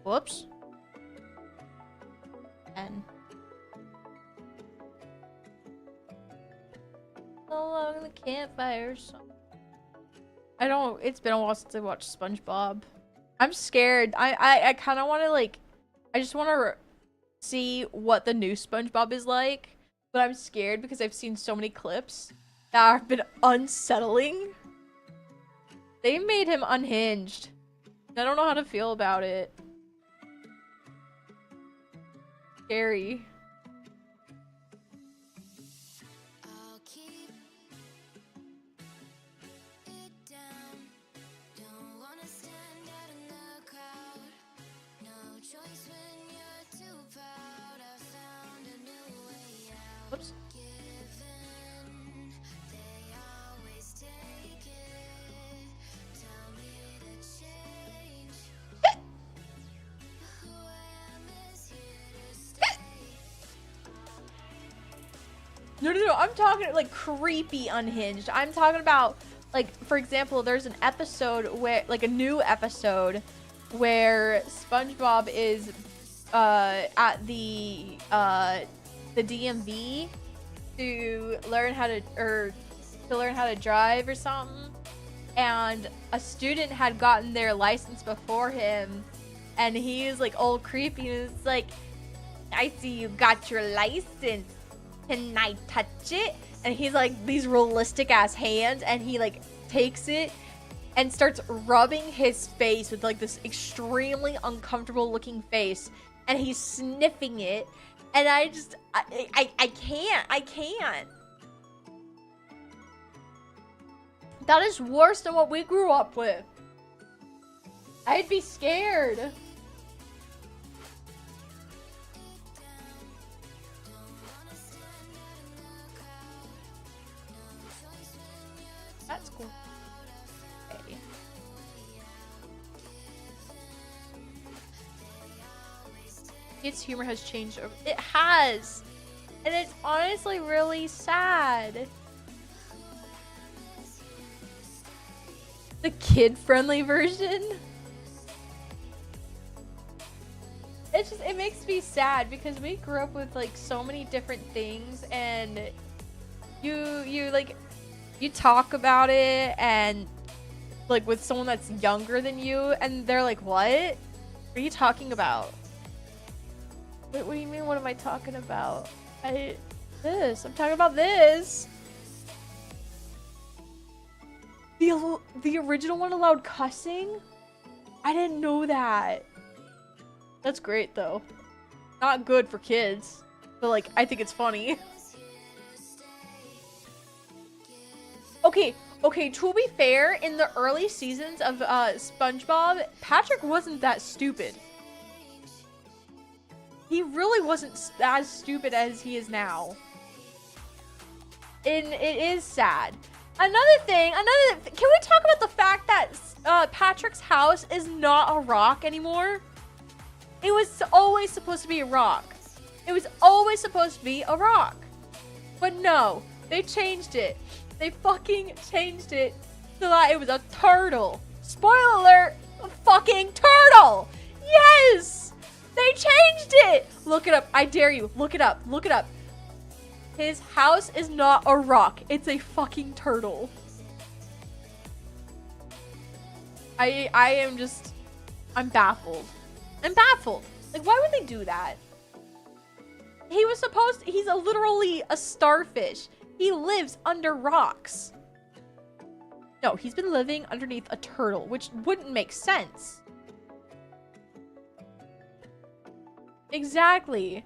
Speaker 5: Whoops. And along the campfire song. I don't. It's been a while since I watched SpongeBob. I'm scared. I kind of want to like. I just want to see what the new SpongeBob is like, but I'm scared because I've seen so many clips that have been unsettling. They made him unhinged. I don't know how to feel about it. Scary.
Speaker 4: I'll keep it down. Don't wanna stand out in the crowd. No choice when you're too proud. I found a new way out.
Speaker 5: Whoops.
Speaker 4: Given, they always take it. Tell me to change. Who I am is here to stay.
Speaker 5: No. I'm talking like creepy unhinged. I'm talking about like, for example, there's an episode where, like a new episode where SpongeBob is at the DMV to learn how to drive or something, and a student had gotten their license before him, and he's like all creepy and it's like, I see you got your license. Can I touch it? And he's like these realistic ass hands, and he like takes it and starts rubbing his face with like this extremely uncomfortable looking face, and he's sniffing it, and I can't. That is worse than what we grew up with. I'd be scared. That's cool. Okay. Its humor has changed over. It has, and it's honestly really sad. The kid-friendly version. It makes me sad because we grew up with like so many different things, and you talk about it and like with someone that's younger than you, and they're like, what are you talking about? Wait, what do you mean, what am I talking about? I'm talking about this. The original one allowed cussing? I didn't know that. That's great though. Not good for kids, but like I think it's funny. Okay, to be fair, in the early seasons of SpongeBob, Patrick wasn't that stupid. He really wasn't as stupid as he is now. And it is sad. Another thing, can we talk about the fact that Patrick's house is not a rock anymore? It was always supposed to be a rock. It was always supposed to be a rock. But no, they changed it. They fucking changed it so that it was a turtle. Spoiler alert, a fucking turtle. Yes! They changed it. Look it up. I dare you. Look it up. Look it up. His house is not a rock. It's a fucking turtle. I'm baffled. I'm baffled. Like, why would they do that? He's literally a starfish. He lives under rocks. No, he's been living underneath a turtle, which wouldn't make sense. Exactly.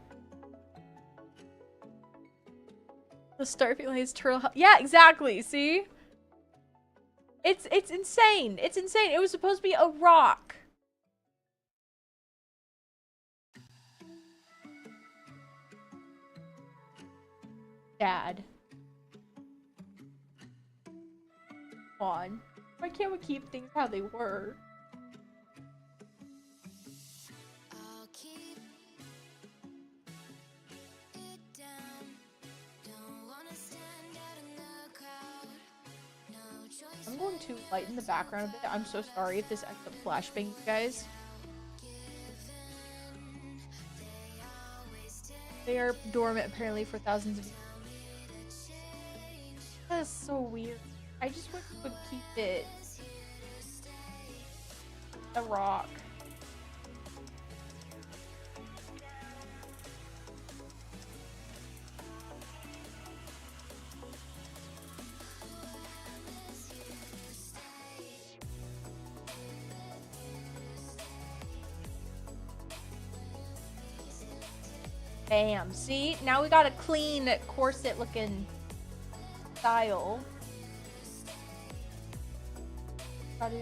Speaker 5: The starfish, his turtle. Yeah, exactly. See? It's insane. It's insane. It was supposed to be a rock. Dad. Come on. Why can't we keep things how they were?
Speaker 4: I'll keep it down. Don't wanna stand out in the crowd. No
Speaker 3: I'm going to lighten the background a bit. I'm so sorry if this ends up flashbanging, you guys. They are dormant apparently for thousands of years. That is so weird. I just wish we would keep it a rock. Bam. See? Now we got a clean corset looking style. Gotta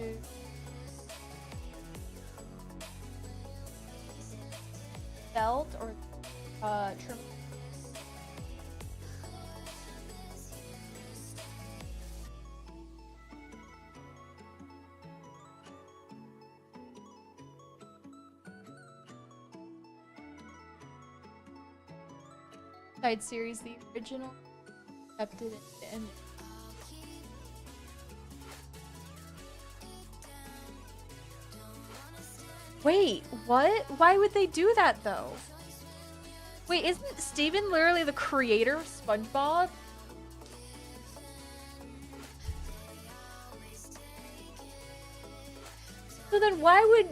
Speaker 3: belt or trim. Side series, the original, kept it in. Wait, what? Why would they do that though? Wait, isn't Steven literally the creator of SpongeBob? So then why would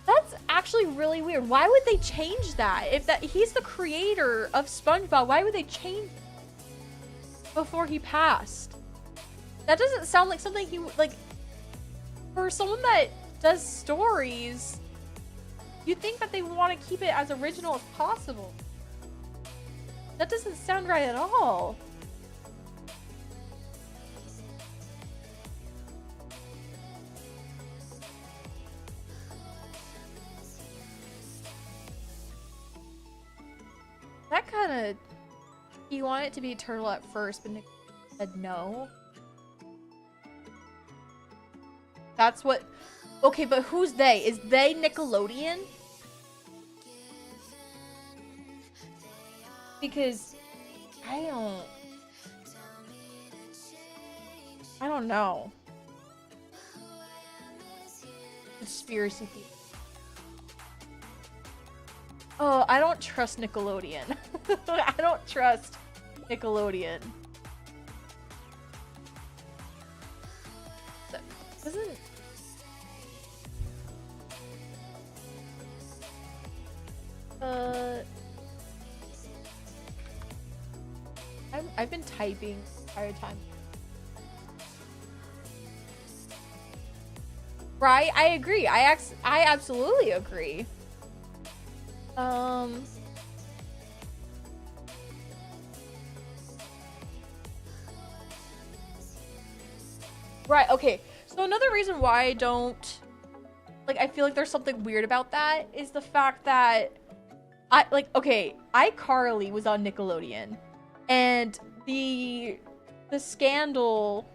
Speaker 3: that's actually really weird. Why would they change that? If that he's the creator of SpongeBob, why would they change before he passed? That doesn't sound like something he would like. For someone that does stories, you'd think that they would want to keep it as original as possible. That doesn't sound right at all. That kind of... He wanted it to be Turtle at first, but Nick said no. That's what... Okay, but who's they? Is they Nickelodeon? Because... I don't know. Conspiracy theory. Oh, I don't trust Nickelodeon. I don't trust Nickelodeon. Doesn't... I've been typing the entire time. Right? I agree. I absolutely agree. Right, okay. So another reason why I don't... Like, I feel like there's something weird about that is the fact that... iCarly was on Nickelodeon. And the scandal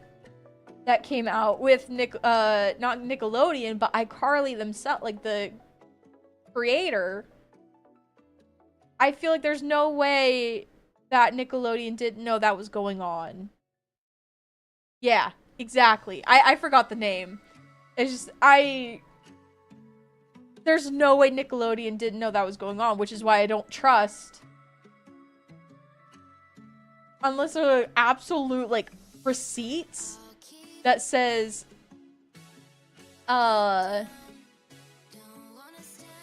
Speaker 3: that came out with not Nickelodeon, but iCarly themselves, like the creator... I feel like there's no way that Nickelodeon didn't know that was going on. Yeah, exactly. I forgot the name. It's just, there's no way Nickelodeon didn't know that was going on, which is why I don't trust. Unless there are absolute, like, receipts that says, I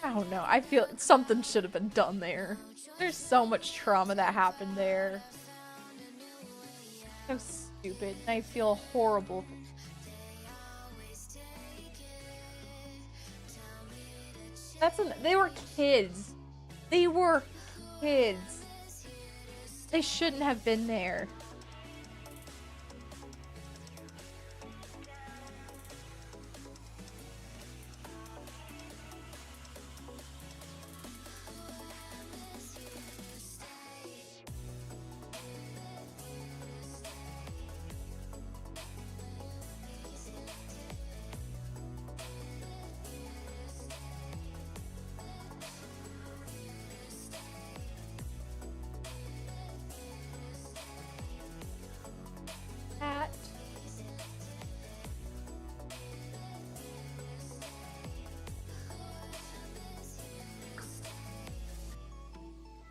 Speaker 3: don't know. I feel something should have been done there. There's so much trauma that happened there. So stupid. And I feel horrible. They were kids. They were kids. They shouldn't have been there.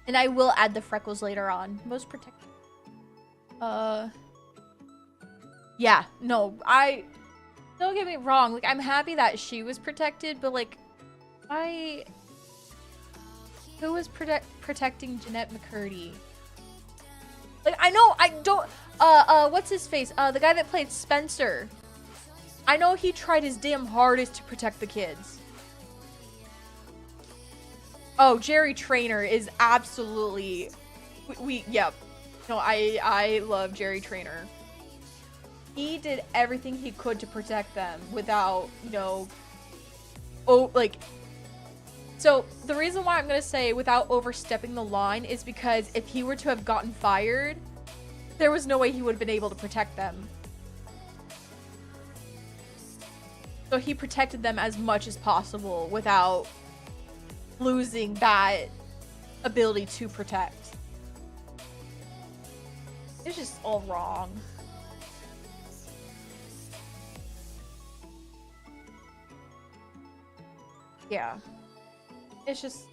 Speaker 5: And I will add the freckles later on. Most protected. Yeah, no, don't get me wrong. Like, I'm happy that she was protected, but like, who was protecting Jeanette McCurdy? Like, I know, I don't, what's his face? The guy that played Spencer. I know he tried his damn hardest to protect the kids. Oh, Jerry Trainer is absolutely, yep. No, I love Jerry Trainer. He did everything he could to protect them without, you know, so the reason why I'm going to say without overstepping the line is because if he were to have gotten fired, there was no way he would have been able to protect them. So he protected them as much as possible without losing that ability to protect. It's just all wrong. Yeah. It's just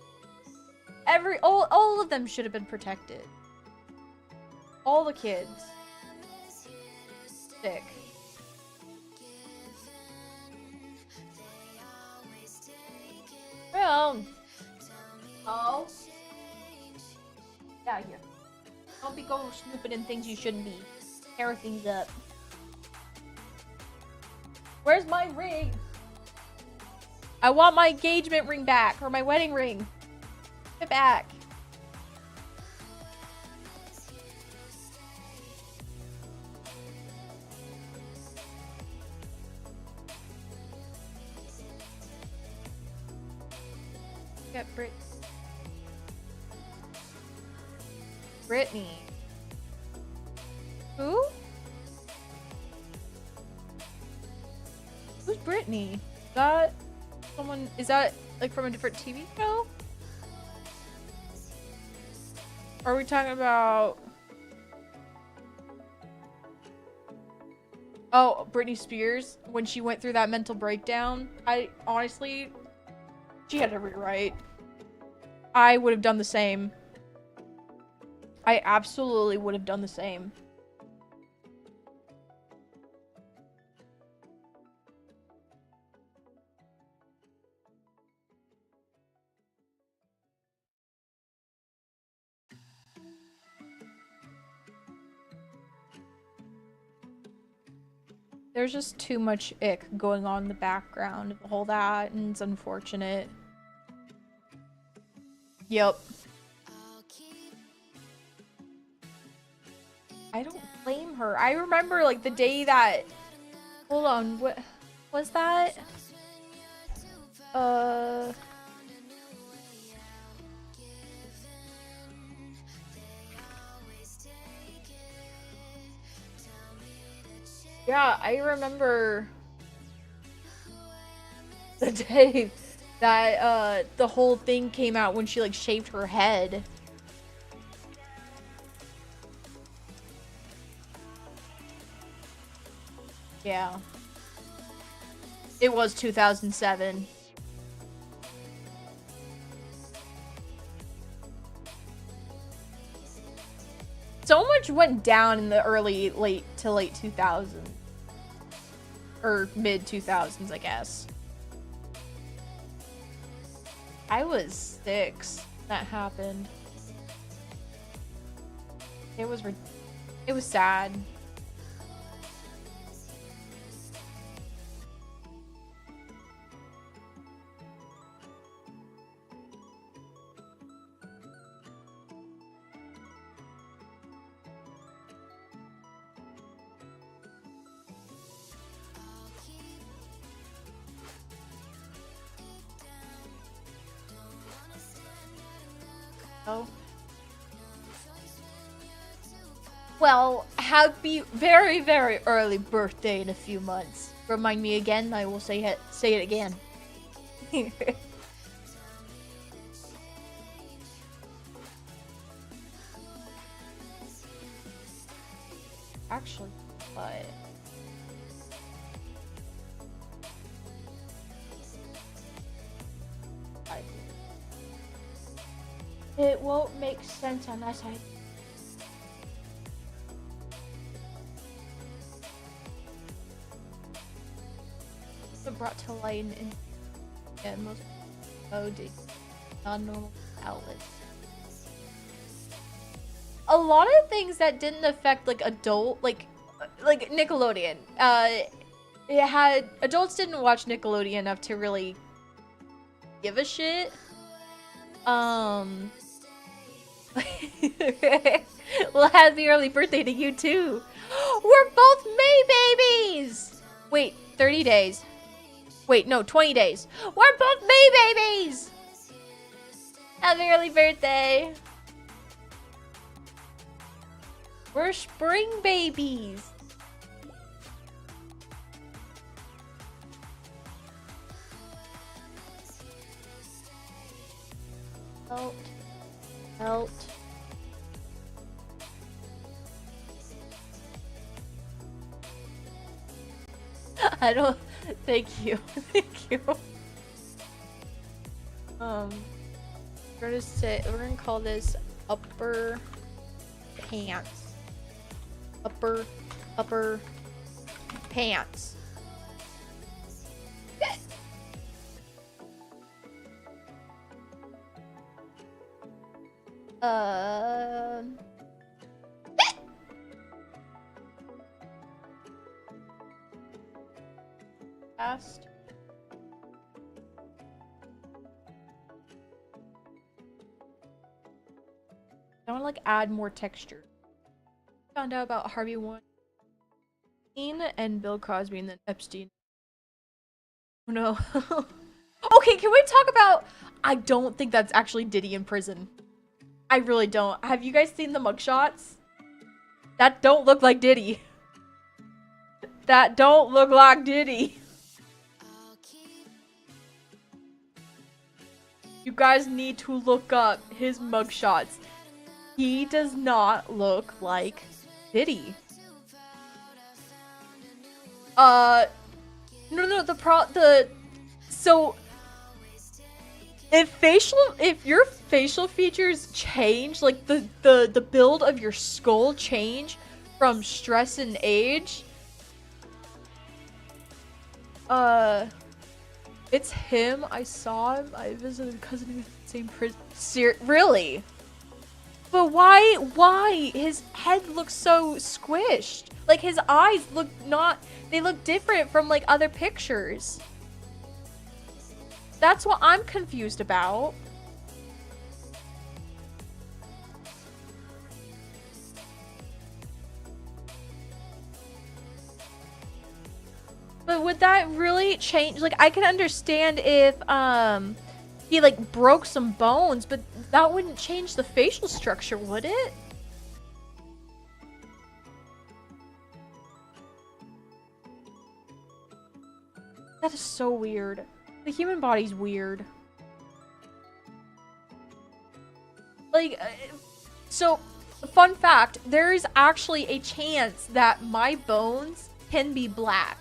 Speaker 5: all of them should have been protected. All the kids. Sick. Well. Oh. Get out of here. Don't be going snooping in things you shouldn't be. Tear things up. Where's my ring? I want my engagement ring back, or my wedding ring. Give it back. Get Brittany. Who? Who's Brittany? That someone, is that like from a different TV show? Are we talking about, oh, Britney Spears when she went through that mental breakdown? I honestly, she had every right. I would have done the same. I absolutely would have done the same. There's just too much ick going on in the background of all that, and it's unfortunate. Yep. I don't blame her. I remember, like, the day that... Hold on, what was that? Yeah, I remember the day that the whole thing came out when she like shaved her head. Yeah. It was 2007. So much went down in the late 2000s. Or mid 2000s, I guess. I was 6 when that happened. It was sad. Oh. Well, happy very, very early birthday in a few months. Remind me again, I will say it again. Actually, but It won't make sense unless I. Brought to light in most non-normal outlets. A lot of things that didn't affect like adult, like Nickelodeon. It had adults didn't watch Nickelodeon enough to really give a shit. Well, happy early birthday to you too. We're both May babies. Wait, 30 days. Wait, no, 20 days. We're both May babies! Happy early birthday. We're spring babies. Felt. I don't. Thank you. Thank you. We're gonna call this upper pants. Upper pants. Fast. I want to like add more texture. Found out about Harvey Weinstein and Bill Cosby and then Epstein. Oh no. Okay, can we talk about? I don't think that's actually Diddy in prison. I really don't. Have you guys seen the mugshots? That don't look like Diddy. That don't look like Diddy. You guys need to look up his mugshots. He does not look like Diddy. No, so if your facial features change, like the build of your skull change from stress and age, it's him. I saw him. I visited a cousin who was in the same prison. Really? But why? His head looks so squished. Like his eyes look they look different from like other pictures. That's what I'm confused about. But would that really change? Like, I can understand if he like broke some bones, but that wouldn't change the facial structure, would it? That is so weird. The human body's weird. Like, so, fun fact, there is actually a chance that my bones can be black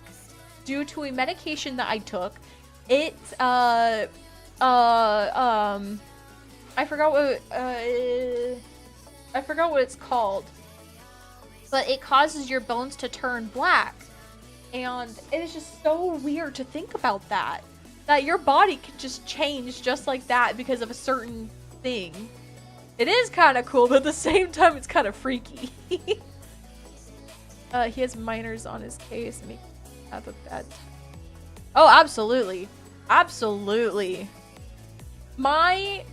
Speaker 5: due to a medication that I took. It, I forgot what it's called, but it causes your bones to turn black. And it is just so weird to think about that your body could just change just like that because of a certain thing. It is kind of cool, but at the same time, it's kind of freaky. He has minors on his case. Make have a bad time. Oh, absolutely. Absolutely. My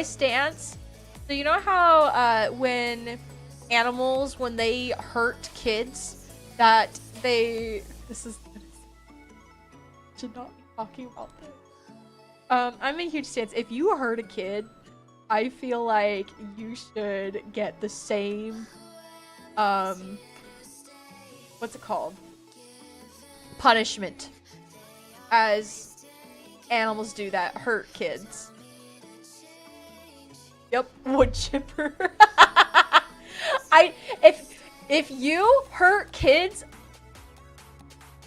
Speaker 5: stance. So you know how when animals, when they hurt kids, that should not be talking about this. I'm a huge stance. If you hurt a kid, I feel like you should get the same, what's it called? Punishment as animals do that hurt kids. Yep, wood chipper. If you hurt kids,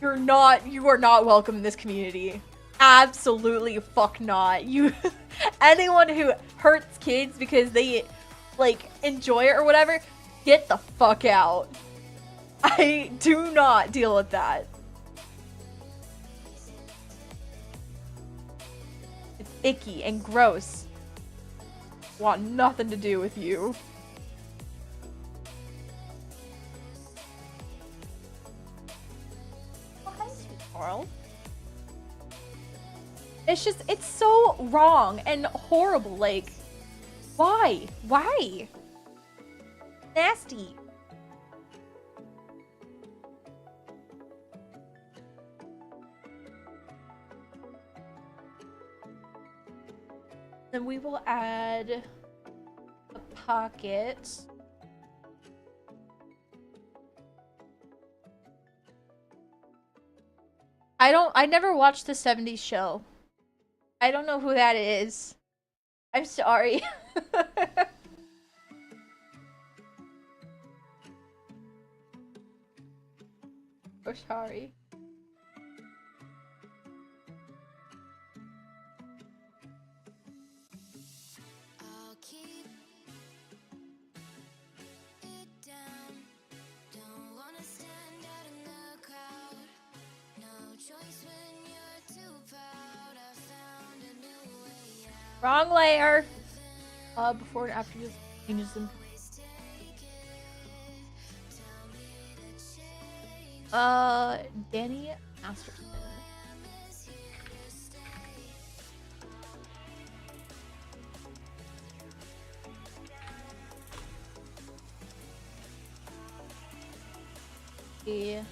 Speaker 5: you are not welcome in this community. absolutely fuck not. You, anyone who hurts kids because they like enjoy it or whatever, get the fuck out. I do not deal with that. It's icky and gross. Want nothing to do with you. Oh, hi, sweet Carl. It's just, it's so wrong and horrible. Like, why? Why? Nasty. Then we will add a pocket. I never watched the 70s show. I don't know who that is. I'm sorry. Oh, sorry.
Speaker 4: I'll keep it down. Don't wanna stand out in the crowd. No choice when you're too proud. I found a new way out.
Speaker 5: Wrong layer. Before and after you changes them. Danny Masterson. Yeah.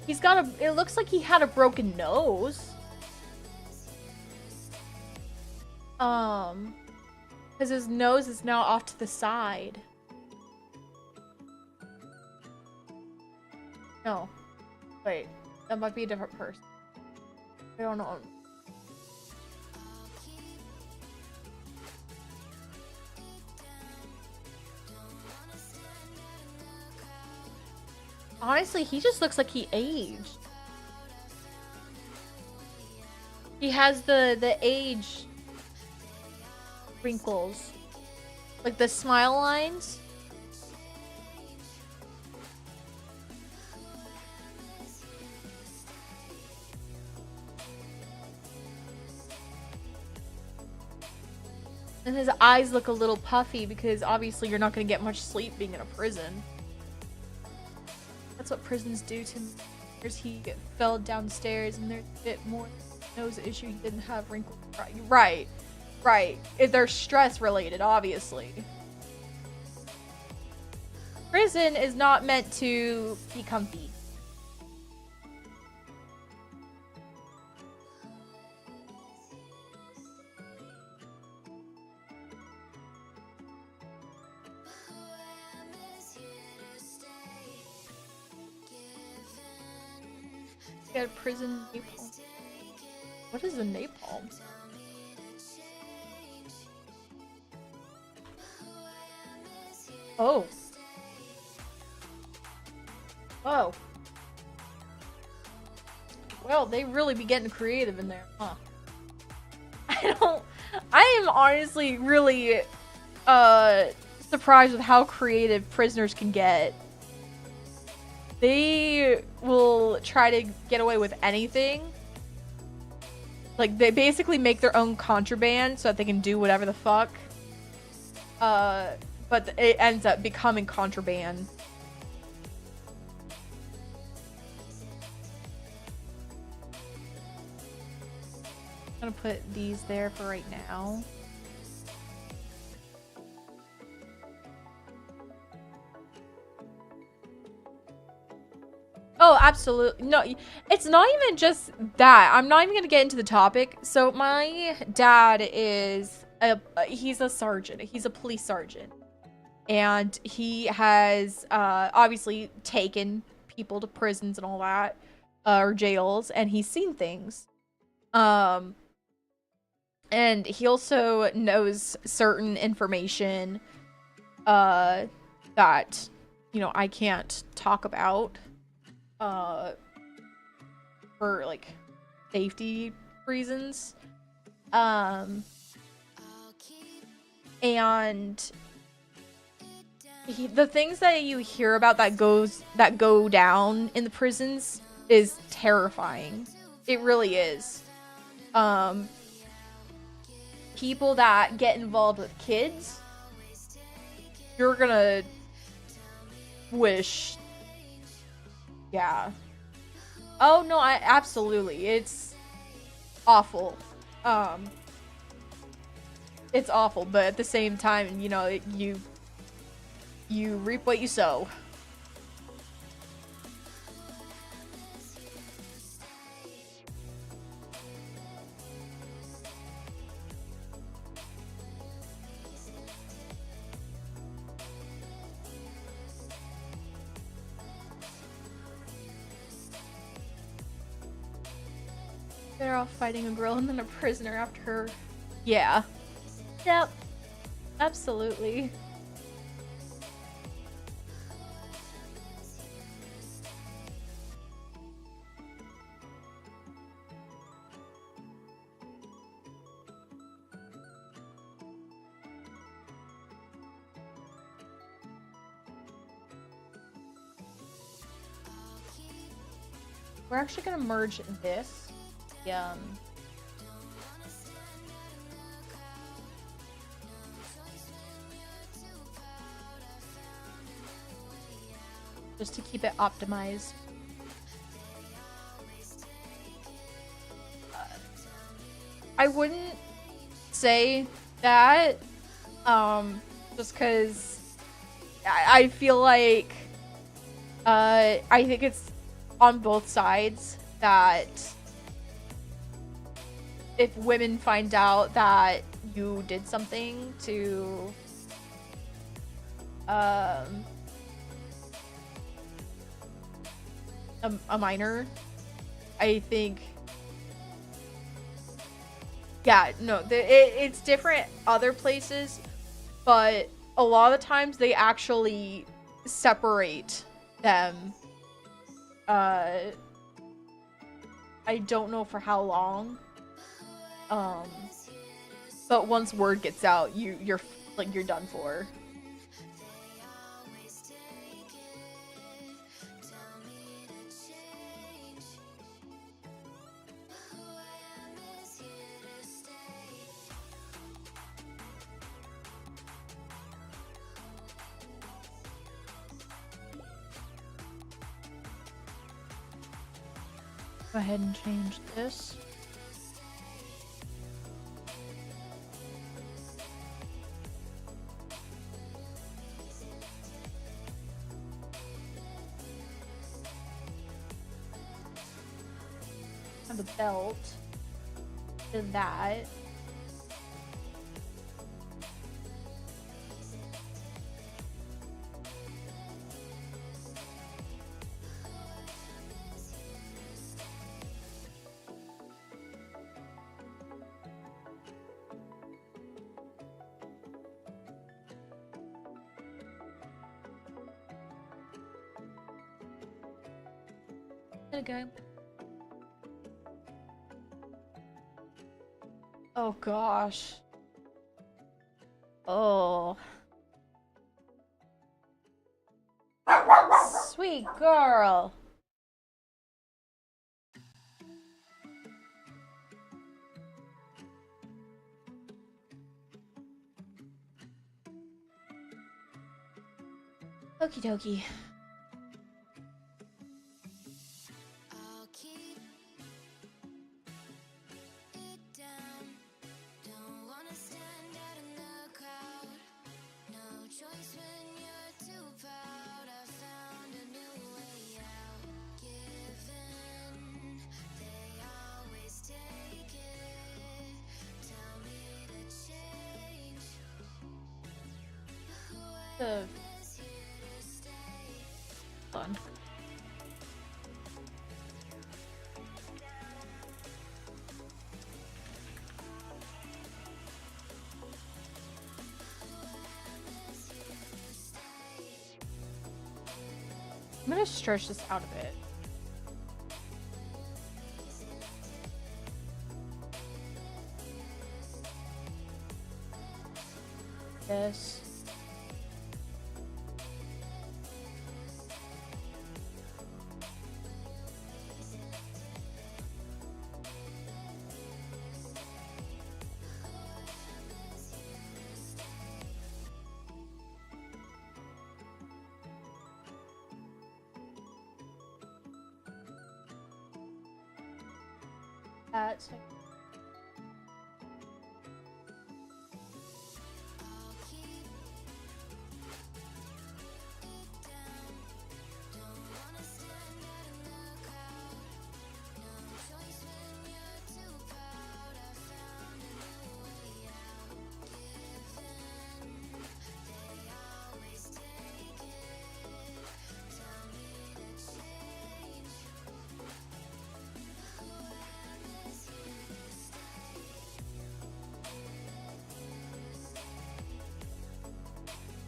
Speaker 5: He's got a, it looks like he had a broken nose. Because his nose is now off to the side. No. Wait, that might be a different person. I don't know. Honestly, he just looks like he aged. He has the age wrinkles. Like the smile lines. And his eyes look a little puffy because obviously you're not going to get much sleep being in a prison. That's what prisons do to me. He fell downstairs and there's a bit more nose issue. He didn't have wrinkles. Right. Right. They're stress related, obviously. Prison is not meant to be comfy. Got a prison napalm. What is a napalm? Oh. Oh. Well, they really be getting creative in there, huh? I am honestly really surprised with how creative prisoners can get. They will try to get away with anything. Like, they basically make their own contraband so that they can do whatever the fuck. But it ends up becoming contraband. I'm gonna put these there for right now. Oh, absolutely. No, it's not even just that. I'm not even going to get into the topic. So my dad is
Speaker 3: he's a sergeant. He's a police sergeant, and he has obviously taken people to prisons and all that, or jails, and he's seen things. And he also knows certain information that, you know, I can't talk about for like safety reasons. And the things that you hear about that go down in the prisons is terrifying. It really is. People that get involved with kids, you're gonna wish. Yeah. Oh no, absolutely. It's awful. It's awful, but at the same time, you know, you reap what you sow. They're all fighting a girl and then a prisoner after her. Yeah. Yep. Absolutely. We're actually gonna merge this. Just to keep it optimized. I wouldn't say that, just because I feel like, I think it's on both sides that if women find out that you did something to a minor, I think, yeah, no, it's different other places, but a lot of the times they actually separate them. I don't know for how long. But once word gets out, you're done for. Go ahead and change this. The belt to that. There we go. Oh gosh. Oh. Sweet girl. Okie dokie. The fun. I'm gonna stretch this out a bit. This. That. So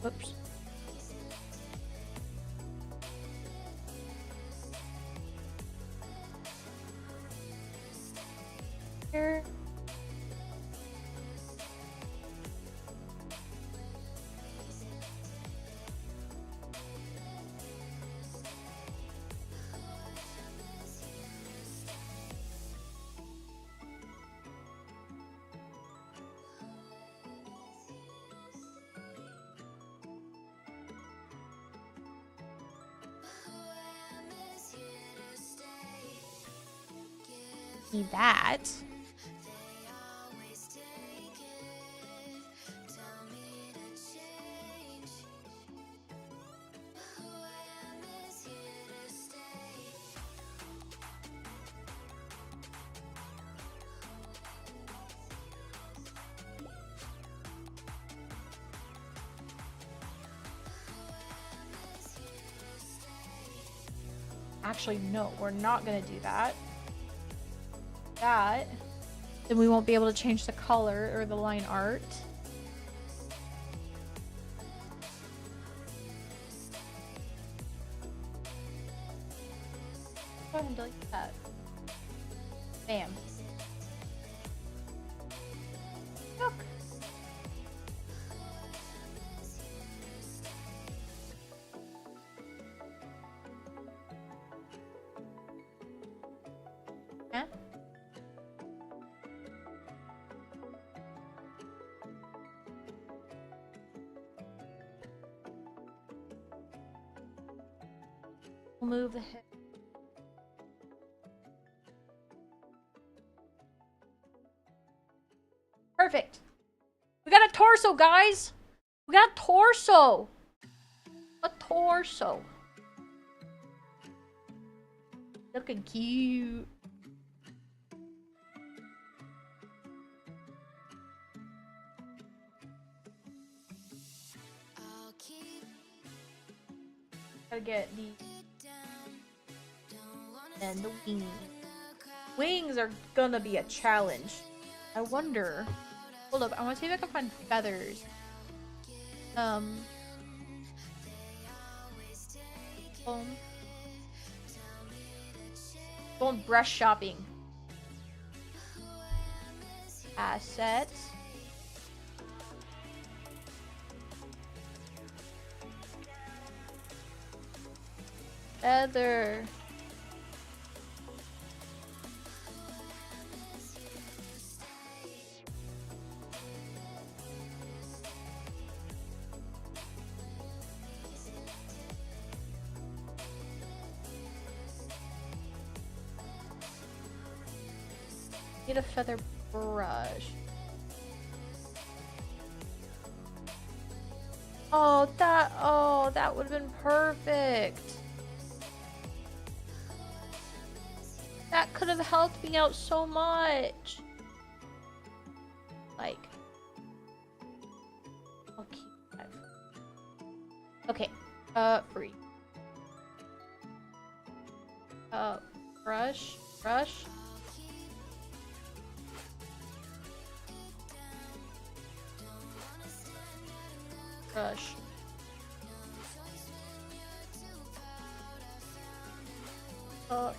Speaker 3: whoops. Here. See that. Actually, no, we're not gonna do that. That. Then we won't be able to change the color or the line art. Go ahead and delete that. Bam. Look. Huh? We'll move the hip. Perfect. We got a torso, guys. We got a torso. A torso. Looking cute. Gotta get the and the wings. Wings are gonna be a challenge. I wonder. Hold up, I want to see if I can find feathers. Going brush shopping. Assets. Feather. Need a feather brush. Oh, that would have been perfect. That could have helped me out so much. Like, I'll keep that.
Speaker 5: Free. Brush.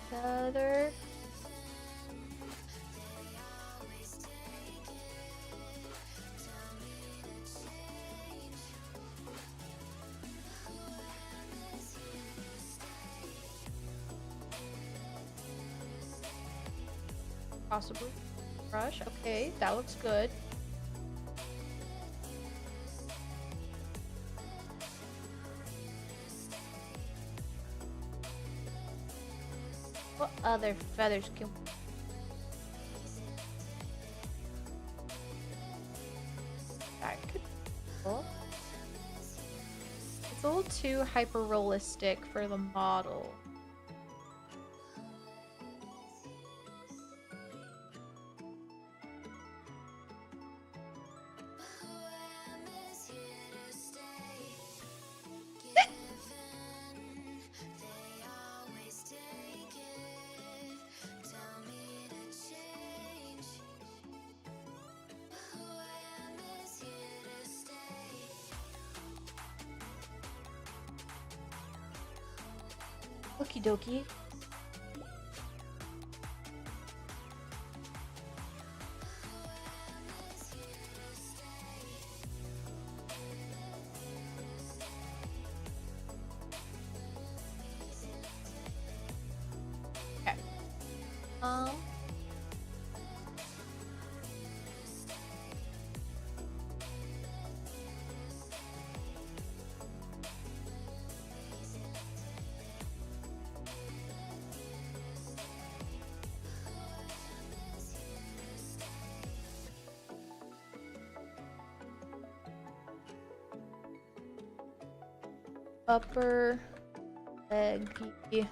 Speaker 5: Feather. Possibly. Brush. Okay, that looks good. What other feathers can that could be cool. It's a little too hyper realistic for the model. Okie dokie. Okay. Upper leggy.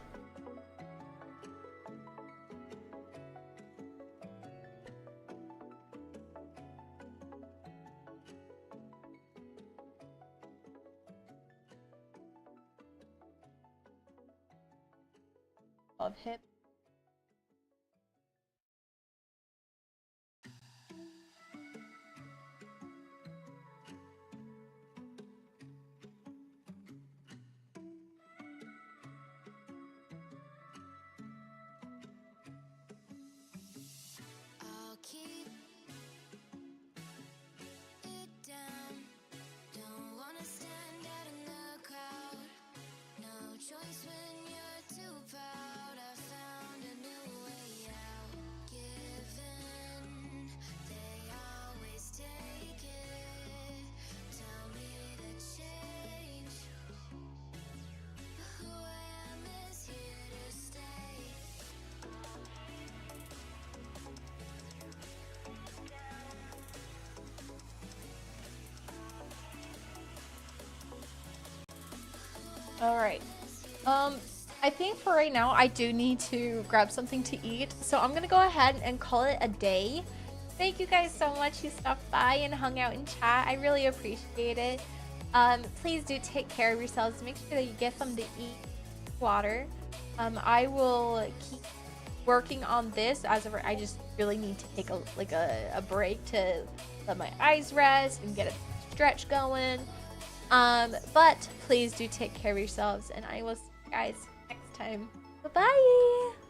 Speaker 5: Of hip.
Speaker 4: I'll keep it down. Don't wanna stand out in the crowd. No choice when you're too proud. I found a new way out. Given, they always take it. Tell me to change. Who I am is here to stay.
Speaker 5: All right. I think for right now, I do need to grab something to eat. So I'm going to go ahead and call it a day. Thank you guys so much who stopped by and hung out in chat. I really appreciate it. Please do take care of yourselves. Make sure that you get something to eat, water. I will keep working on this as of I just really need to take a break to let my eyes rest and get a stretch going. But please do take care of yourselves, and I will see you guys next time. Bye-bye!